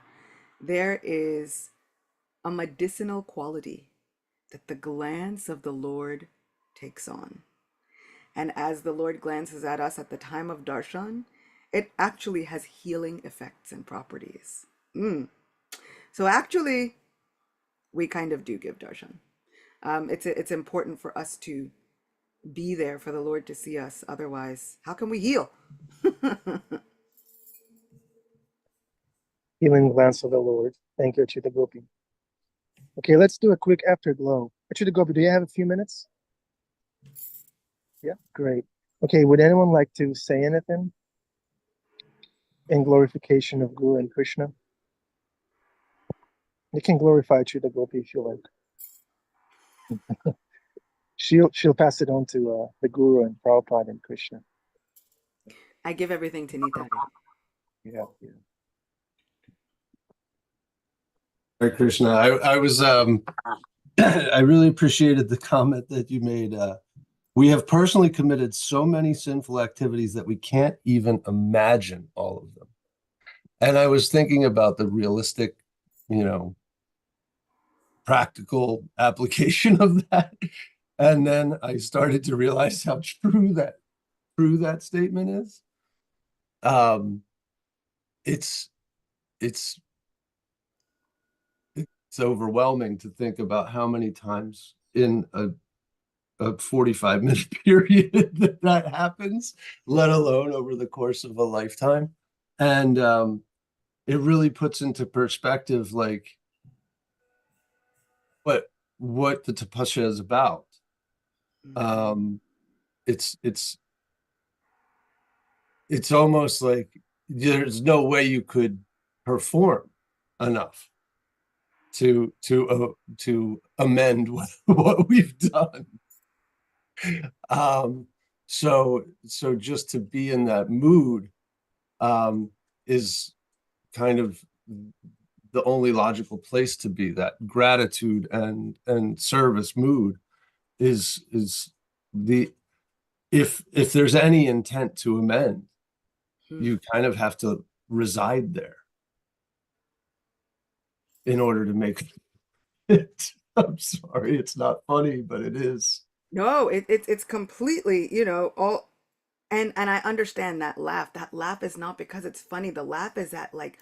there is a medicinal quality that the glance of the Lord takes on. And as the Lord glances at us at the time of darshan, it actually has healing effects and properties. So actually, we kind of do give darshan. It's important for us to be there for the Lord to see us. Otherwise, how can we heal? Healing glance of the Lord. Thank you, Acyuta Gopi. Okay, let's do a quick afterglow. Acyuta Gopi, do you have a few minutes? Yeah, great. Okay, would anyone like to say anything in glorification of Guru and Krishna? You can glorify Acyuta Gopi if you like. She'll pass it on to the Guru and Prabhupada and Krishna. I give everything to Nitai. Yeah. Hare Krishna. I was I really appreciated the comment that you made. We have personally committed so many sinful activities that we can't even imagine all of them. And I was thinking about the realistic, practical application of that. And then I started to realize how true that statement is. It's it's it's overwhelming to think about how many times in a 45-minute period that happens, let alone over the course of a lifetime. And it really puts into perspective like what the tapasya is about. It's almost like there's no way you could perform enough to amend what we've done. So just to be in that mood is kind of the only logical place to be. That gratitude and service mood is the if there's any intent to amend, you kind of have to reside there in order to make it. I'm sorry, it's not funny, but it is. No, it's completely, all, and I understand that laugh. That laugh is not because it's funny. The laugh is at like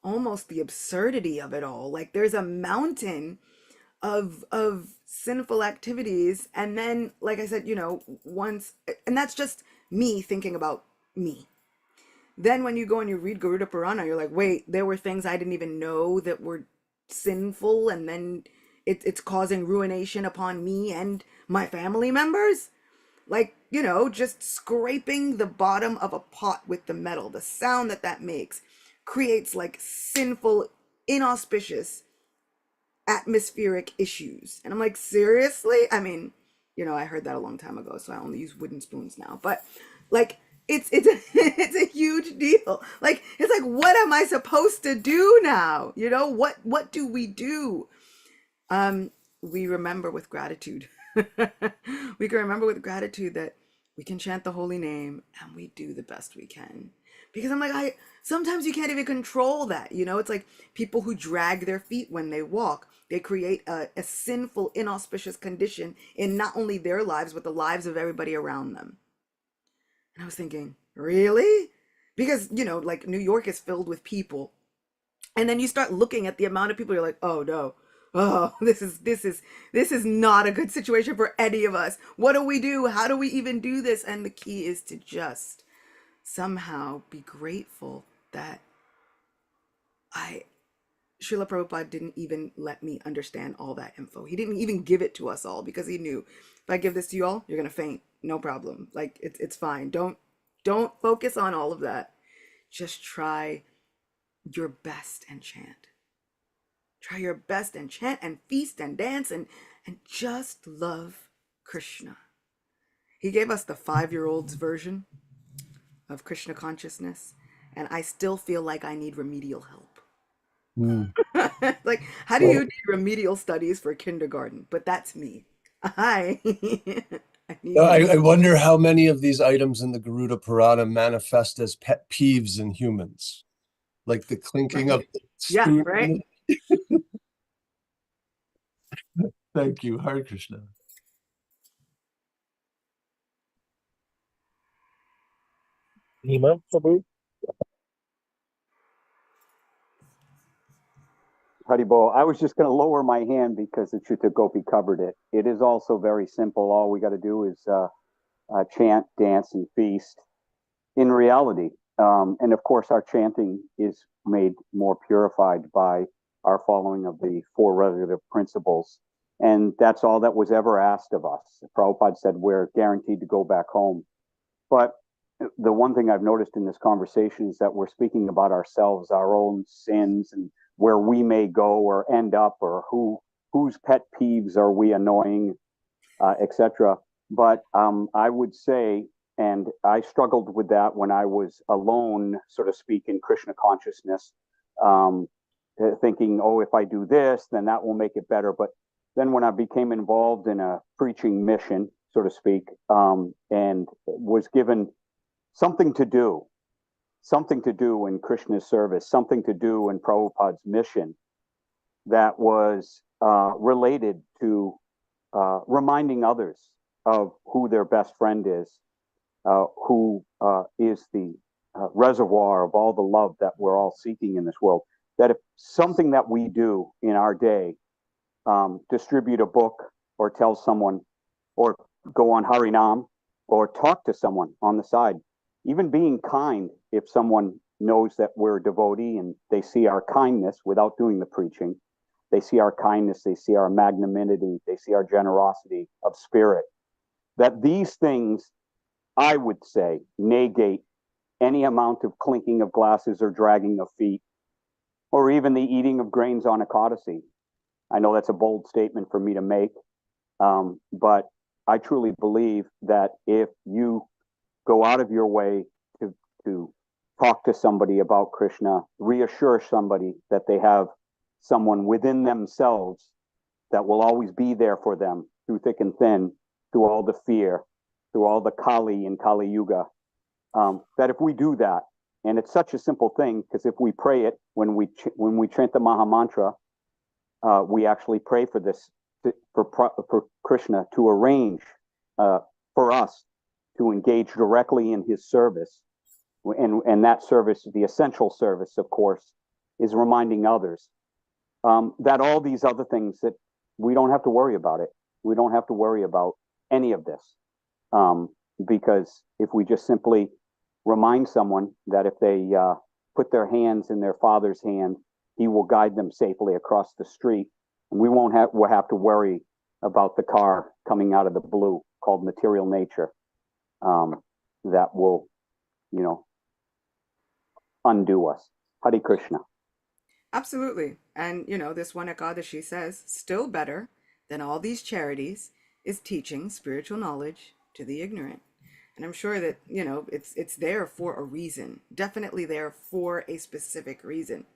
almost the absurdity of it all. Like there's a mountain of sinful activities, and then like I said, once, and that's just me thinking about me. Then when you go and you read Garuda Purana, you're like, wait, there were things I didn't even know that were sinful, and then it's causing ruination upon me and my family members. Like, just scraping the bottom of a pot with the metal, the sound that makes creates like sinful, inauspicious atmospheric issues. And I'm like, seriously? I mean, I heard that a long time ago, so I only use wooden spoons now. But like, it's it's a huge deal. Like, it's like, what am I supposed to do now? What do we do? We remember with gratitude. We can remember with gratitude that we can chant the holy name and we do the best we can. Because I'm like, sometimes you can't even control that. It's like people who drag their feet when they walk. They create a sinful, inauspicious condition in not only their lives, but the lives of everybody around them. And I was thinking, really? Because, like New York is filled with people. And then you start looking at the amount of people, you're like, oh no. Oh, this is not a good situation for any of us. What do we do? How do we even do this? And the key is to just somehow be grateful that Srila Prabhupada didn't even let me understand all that info. He didn't even give it to us all because he knew if I give this to you all, you're gonna faint. No problem. Like it's fine. Don't focus on all of that. Just try your best and chant. Try your best and chant and feast and dance and just love Krishna. He gave us the 5-year-old's version of Krishna consciousness, and I still feel like I need remedial help. Like, how do you need remedial studies for kindergarten? But that's me. I wonder how many of these items in the Garuda Purana manifest as pet peeves in humans, like the clinking of the spoon. Yeah, right. Thank you, Hare Krishna. Nima, Prabhu? Haribo, I was just going to lower my hand because the Acyuta Gopi covered it. It is also very simple. All we got to do is chant, dance, and feast in reality. And of course, our chanting is made more purified by our following of the 4 regulative principles. And that's all that was ever asked of us. Prabhupada said we're guaranteed to go back home. But the one thing I've noticed in this conversation is that we're speaking about ourselves, our own sins, and where we may go or end up, or whose pet peeves are we annoying, etc. But I would say, and I struggled with that when I was alone, so to speak, in Krishna consciousness, thinking, oh, if I do this, then that will make it better. But then when I became involved in a preaching mission, so to speak, and was given something to do in Krishna's service, something to do in Prabhupada's mission that was related to reminding others of who their best friend is, who is the reservoir of all the love that we're all seeking in this world. That if something that we do in our day, distribute a book or tell someone, or go on Harinam, or talk to someone on the side, even being kind, if someone knows that we're a devotee and they see our kindness without doing the preaching, they see our kindness, they see our magnanimity, they see our generosity of spirit, that these things, I would say, negate any amount of clinking of glasses or dragging of feet, or even the eating of grains on Ekadashi. I know that's a bold statement for me to make, but I truly believe that if you go out of your way to talk to somebody about Krishna, reassure somebody that they have someone within themselves that will always be there for them through thick and thin, through all the fear, through all the Kali and Kali Yuga, that if we do that, and it's such a simple thing, because if we pray it when we chant the Maha Mantra, we actually pray for this, for Krishna to arrange for us to engage directly in his service, and that service, the essential service, of course, is reminding others that all these other things, that we don't have to worry about it. We don't have to worry about any of this, because if we just simply remind someone that if they put their hands in their Father's hand, he will guide them safely across the street, and we'll have to worry about the car coming out of the blue called material nature, that will, undo us. Hare Krishna. Absolutely. And, this one Ekadashi says, still better than all these charities is teaching spiritual knowledge to the ignorant. And I'm sure that, it's there for a reason, definitely there for a specific reason.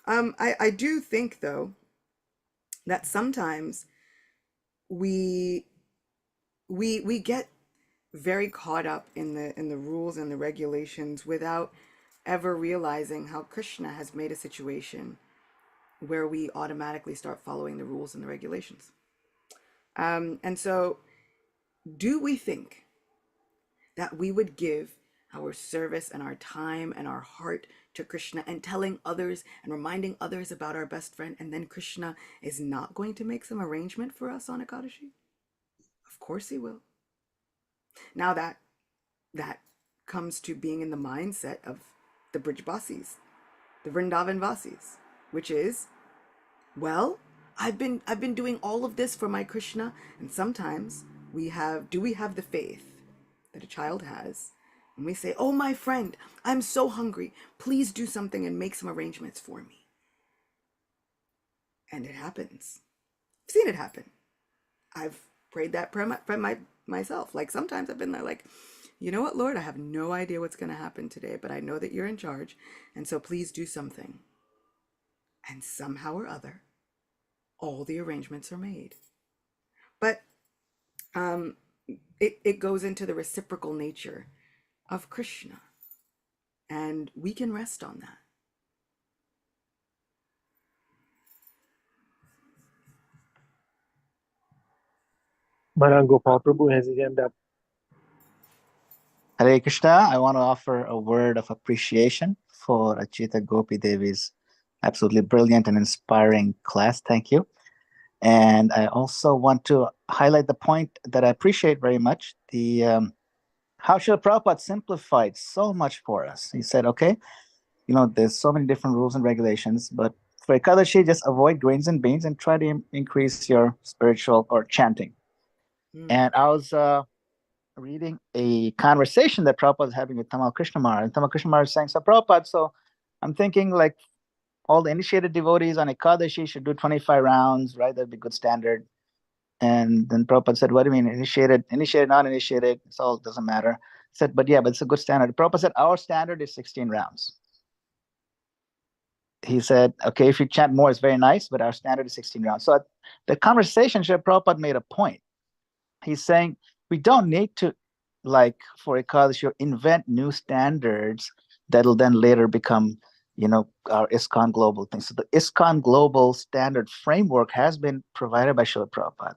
I do think, though, that sometimes we get very caught up in the rules and the regulations without ever realizing how Krishna has made a situation where we automatically start following the rules and the regulations. And so, do we think that we would give our service and our time and our heart to Krishna and telling others and reminding others about our best friend, and then Krishna is not going to make some arrangement for us on Ekadashi? Of course he will. Now that comes to being in the mindset of the Brijbasis, the Vrindavan Vasis, which is, well, I've been doing all of this for my Krishna, and sometimes do we have the faith that a child has, and we say, oh, my friend, I'm so hungry, please do something and make some arrangements for me. And it happens. I've seen it happen. I've prayed that prayer myself. Like, sometimes I've been there like, you know what, Lord, I have no idea what's going to happen today, but I know that you're in charge, and so please do something. And somehow or other, all the arrangements are made. But it goes into the reciprocal nature of Krishna, and we can rest on that. Manan Gopal Prabhu has his hand up. Hare Krishna, I want to offer a word of appreciation for Acyuta Gopi Devi's absolutely brilliant and inspiring class. Thank you. And I also want to highlight the point that I appreciate very much, the how Srila Prabhupada simplified so much for us. He said, okay, there's so many different rules and regulations, but for Ekadashi, just avoid grains and beans and try to increase your spiritual or chanting. And I was reading a conversation that Prabhupada was having with Tamal Krishnamar, and Tamal Krishnamar is saying, so Prabhupada, so I'm thinking, like, all the initiated devotees on Ekadashi should do 25 rounds, right? That'd be good standard. And then Prabhupada said, what do you mean, initiated, not initiated? It's all, doesn't matter. He said, but yeah, but it's a good standard. Prabhupada said, our standard is 16 rounds. He said, okay, if you chant more, it's very nice, but our standard is 16 rounds. So the conversation, Srila Prabhupada made a point. He's saying, we don't need to, like, for Ekadashi, invent new standards that'll then later become, our ISKCON global thing. So the ISKCON global standard framework has been provided by Srila Prabhupada.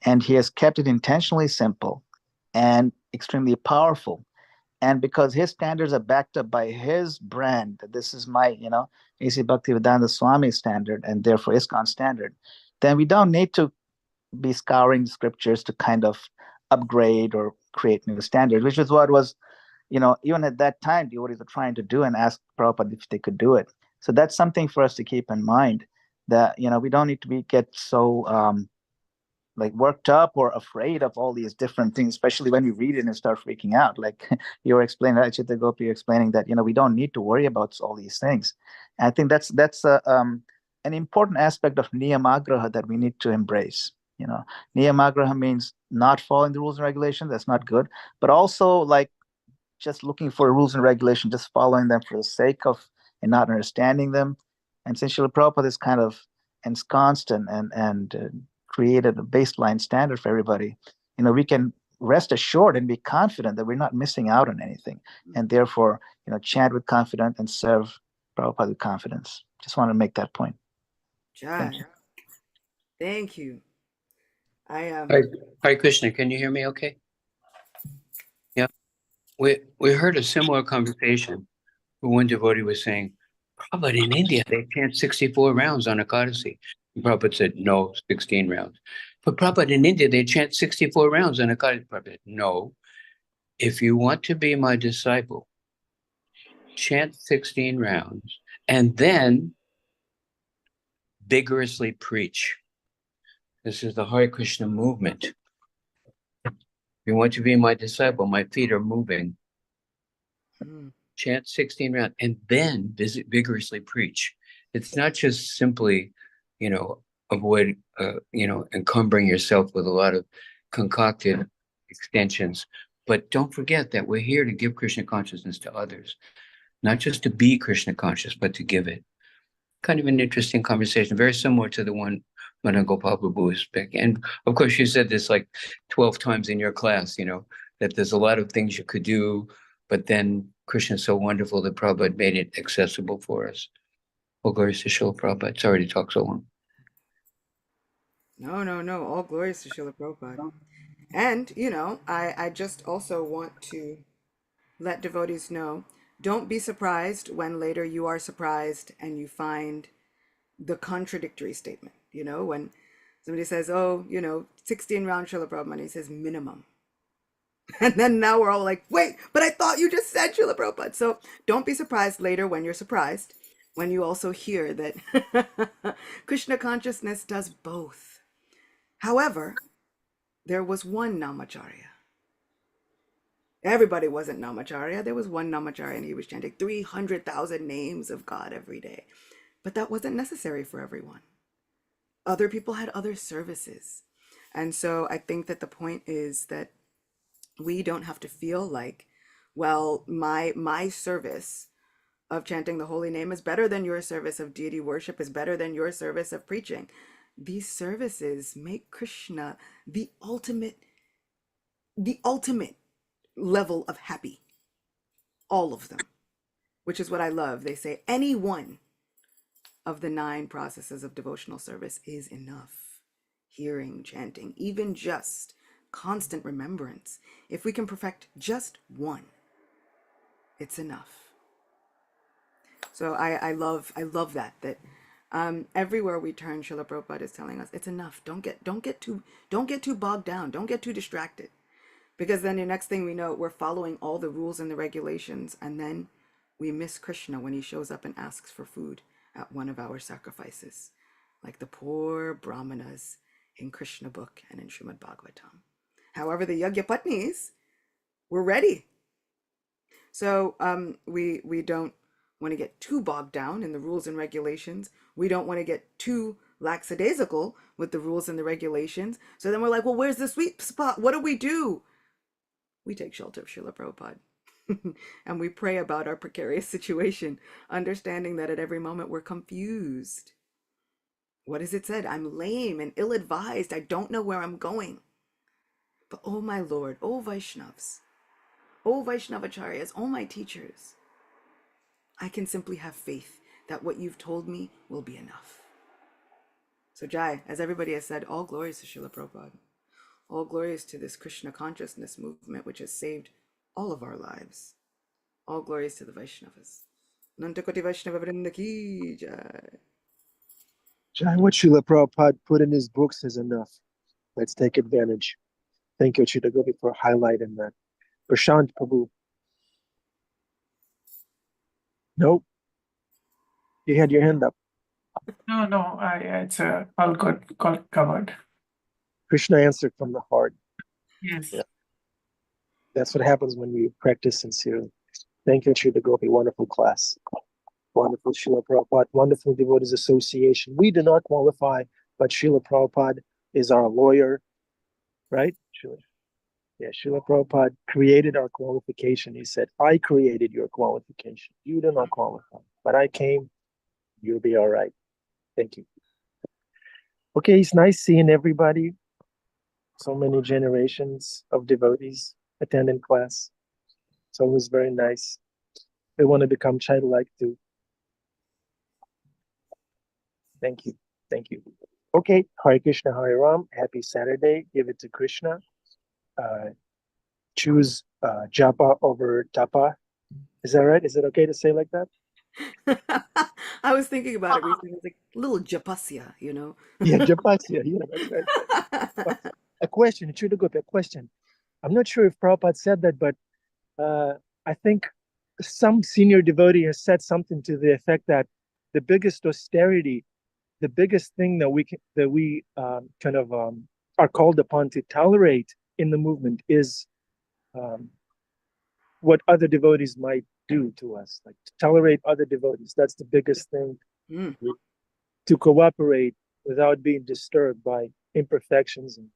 And he has kept it intentionally simple and extremely powerful. And because his standards are backed up by his brand, this is my, A.C. Bhaktivedanta Swami standard, and therefore ISKCON standard, then we don't need to be scouring the scriptures to kind of upgrade or create new standards, which is what was, even at that time, devotees were trying to do and ask Prabhupada if they could do it. So that's something for us to keep in mind, that, we don't need to get so like worked up or afraid of all these different things, especially when we read it and start freaking out. Like you were explaining, Acyuta Gopi, you're explaining that, we don't need to worry about all these things. And I think that's an important aspect of niyamagraha that we need to embrace. Niyamagraha means not following the rules and regulations. That's not good. But also like just looking for rules and regulations, just following them for the sake of and not understanding them. And since Srila Prabhupada is kind of ensconced and created a baseline standard for everybody, we can rest assured and be confident that we're not missing out on anything, and therefore, chant with confidence and serve Prabhupada with confidence. Just want to make that point. Thank you. Hi, Krishna. Can you hear me? Okay. Yeah, we heard a similar conversation where one devotee was saying, Prabhupada, in India, they chant 64 rounds on Ekadashi. And Prabhupada said, no, 16 rounds. But Prabhupada, in India, they chant 64 rounds on Ekadashi. Prabhupada, no. If you want to be my disciple, chant 16 rounds and then vigorously preach. This is the Hare Krishna movement. If you want to be my disciple, my feet are moving. Chant 16 rounds and then vigorously preach. It's not just simply, avoid, encumbering yourself with a lot of concocted extensions. But don't forget that we're here to give Krishna consciousness to others, not just to be Krishna conscious, but to give it. Kind of an interesting conversation, very similar to the one Madam Gopal Prabhu was speaking. And of course, you said this like 12 times in your class, that there's a lot of things you could do, but then Krishna is so wonderful that Prabhupada made it accessible for us. All glories to Srila Prabhupada. Sorry to talk so long. No. All glories to Srila Prabhupada. And, I just also want to let devotees know, don't be surprised when later you are surprised and you find the contradictory statement. When somebody says, 16 round Srila Prabhupada, and he says minimum. And then now we're all like, wait, but I thought you just said Srila Prabhupada. So don't be surprised later when you're surprised, when you also hear that Krishna consciousness does both. However, there was one Namacharya. Everybody wasn't Namacharya. There was one Namacharya, and he was chanting 300,000 names of God every day. But that wasn't necessary for everyone. Other people had other services. And so I think that the point is that we don't have to feel like, well, my service of chanting the holy name is better than your service of deity worship, is better than your service of preaching. These services make Krishna the ultimate level of happy. All of them. Which is what I love. They say any one of the 9 processes of devotional service is enough. Hearing, chanting, even just constant remembrance. If we can perfect just one, it's enough. So I love that everywhere we turn, Srila Prabhupada is telling us it's enough. Don't get too bogged down. Don't get too distracted, because then the next thing we know, we're following all the rules and the regulations, and then we miss Krishna when he shows up and asks for food at one of our sacrifices, like the poor brahmanas in Krishna book and in Srimad Bhagavatam. However, the Yagyapatnis were ready. So we don't want to get too bogged down in the rules and regulations. We don't want to get too lackadaisical with the rules and the regulations. So then we're like, well, where's the sweet spot? What do? We take shelter of Srila Prabhupada. And we pray about our precarious situation, understanding that at every moment we're confused. What is it said? I'm lame and ill-advised. I don't know where I'm going. But oh my Lord, oh Vaishnavas, oh Vaishnavacharyas, oh my teachers, I can simply have faith that what you've told me will be enough. So Jai, as everybody has said, all glories to Srila Prabhupada. All glories to this Krishna consciousness movement which has saved all of our lives. All glories to the Vaishnavas. Nantakoti Vaishnava Vrinda ki Jai. Jai, what Srila Prabhupada put in his books is enough. Let's take advantage. Thank you, Acyuta Gopi, for highlighting that. Prashant Prabhu. Nope. You had your hand up. No, it's all good, all covered. Krishna answered from the heart. Yes. Yeah. That's what happens when you practice sincerely. Thank you, Acyuta Gopi. Wonderful class. Wonderful Srila Prabhupada. Wonderful Devotees Association. We do not qualify, but Srila Prabhupada is our lawyer, right? Srila Prabhupada created our qualification. He said, I created your qualification. You do not qualify, but I came. You'll be all right. Thank you. Okay, it's nice seeing everybody. So many generations of devotees attending class. It's always very nice. They want to become childlike too. Thank you. Thank you. Okay, Hare Krishna, Hare Ram. Happy Saturday. Give it to Krishna. Choose japa over tapa. Is that right? Is it okay to say like that? I was thinking about it recently. It's like little japasya, you know? Yeah, japasya. Yeah, that's right. A question. It should go to a question. I'm not sure if Prabhupada said that, but I think some senior devotee has said something to the effect that the biggest austerity, the biggest thing that we are called upon to tolerate in the movement is what other devotees might do to us, like to tolerate other devotees. That's the biggest thing. To cooperate without being disturbed by imperfections and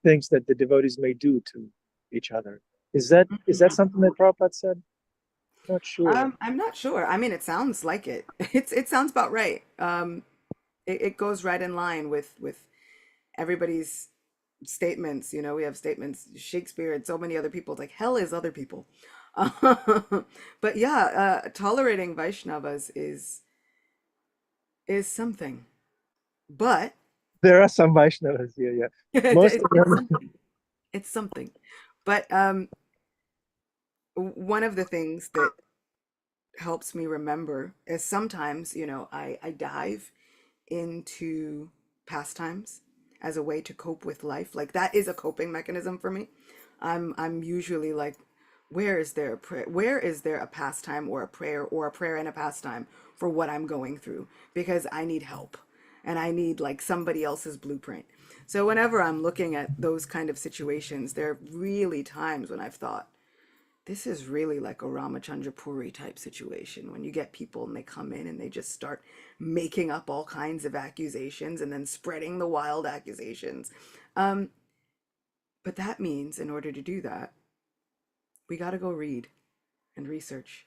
things that the devotees may do to each other. Is that something that Prabhupada said? Not sure. I'm not sure. I mean, it sounds like it. It sounds about right. It goes right in line with everybody's statements. You know, we have statements, Shakespeare and so many other people. It's like hell is other people. But yeah, tolerating Vaishnavas is something. But there are some Vaishnavas, yeah. Most of them. It's something. But one of the things that helps me remember is sometimes, you know, I dive into pastimes as a way to cope with life. Like that is a coping mechanism for me. I'm usually like, where is there a pastime or a prayer and a pastime for what I'm going through? Because I need help and I need like somebody else's blueprint. So whenever I'm looking at those kind of situations, there are really times when I've thought, this is really like a Ramachandra Puri type situation when you get people and they come in and they just start making up all kinds of accusations and then spreading the wild accusations. But that means in order to do that, we got to go read and research.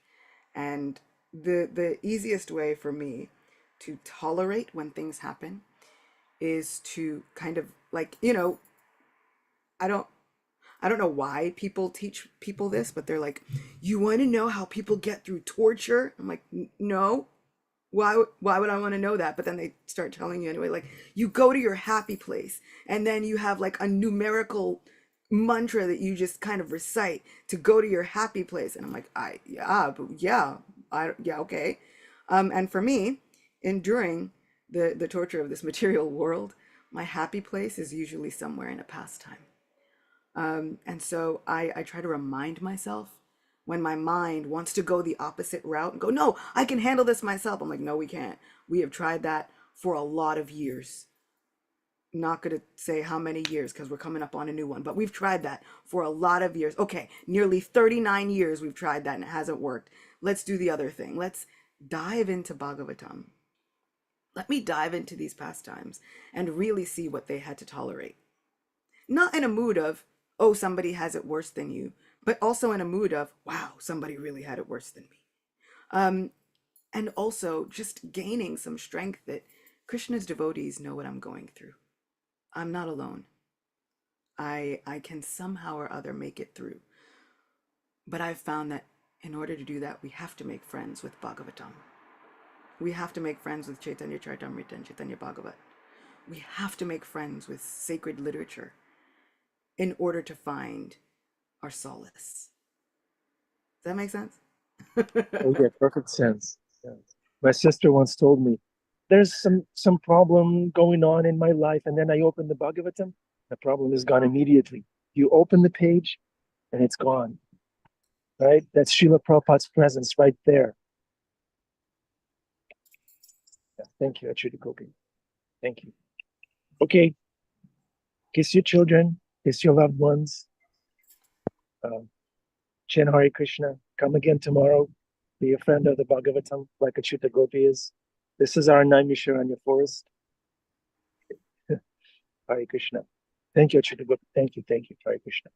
And the easiest way for me to tolerate when things happen is to kind of like, you know, I don't know why people teach people this, but they're like, you want to know how people get through torture? I'm like, no. Why would I want to know that? But then they start telling you anyway, like you go to your happy place and then you have like a numerical mantra that you just kind of recite to go to your happy place. And I'm like, okay. And for me, enduring the torture of this material world, my happy place is usually somewhere in a pastime. And so I try to remind myself when my mind wants to go the opposite route and go, no, I can handle this myself. I'm like, no, we can't. We have tried that for a lot of years. Not going to say how many years because we're coming up on a new one, but we've tried that for a lot of years. Okay, nearly 39 years we've tried that and it hasn't worked. let's do the other thing. Let's dive into Bhagavatam. Let me dive into these pastimes and really see what they had to tolerate. Not in a mood of, oh, somebody has it worse than you, but also in a mood of, wow, somebody really had it worse than me. And also just gaining some strength that Krishna's devotees know what I'm going through. I'm not alone. I can somehow or other make it through. But I've found that in order to do that, we have to make friends with Bhagavatam. We have to make friends with Chaitanya Charitamrita and Chaitanya Bhagavat. We have to make friends with sacred literature in order to find our solace. Does that make sense? Oh yeah, perfect sense. Yeah. My sister once told me, there's some problem going on in my life, and then I open the Bhagavatam, the problem is gone immediately. You open the page, and it's gone. Right? That's Srila Prabhupada's presence right there. Yeah, thank you, Acyuta Gopi. Thank you. Okay, kiss your children, kiss your loved ones. Chant Hare Krishna. Come again tomorrow. Be a friend of the Bhagavatam, like Acyuta Gopi is. This is our Naimisharanya forest. Hare Krishna. Thank you, Acyuta Gopi. Thank you. Hare Krishna.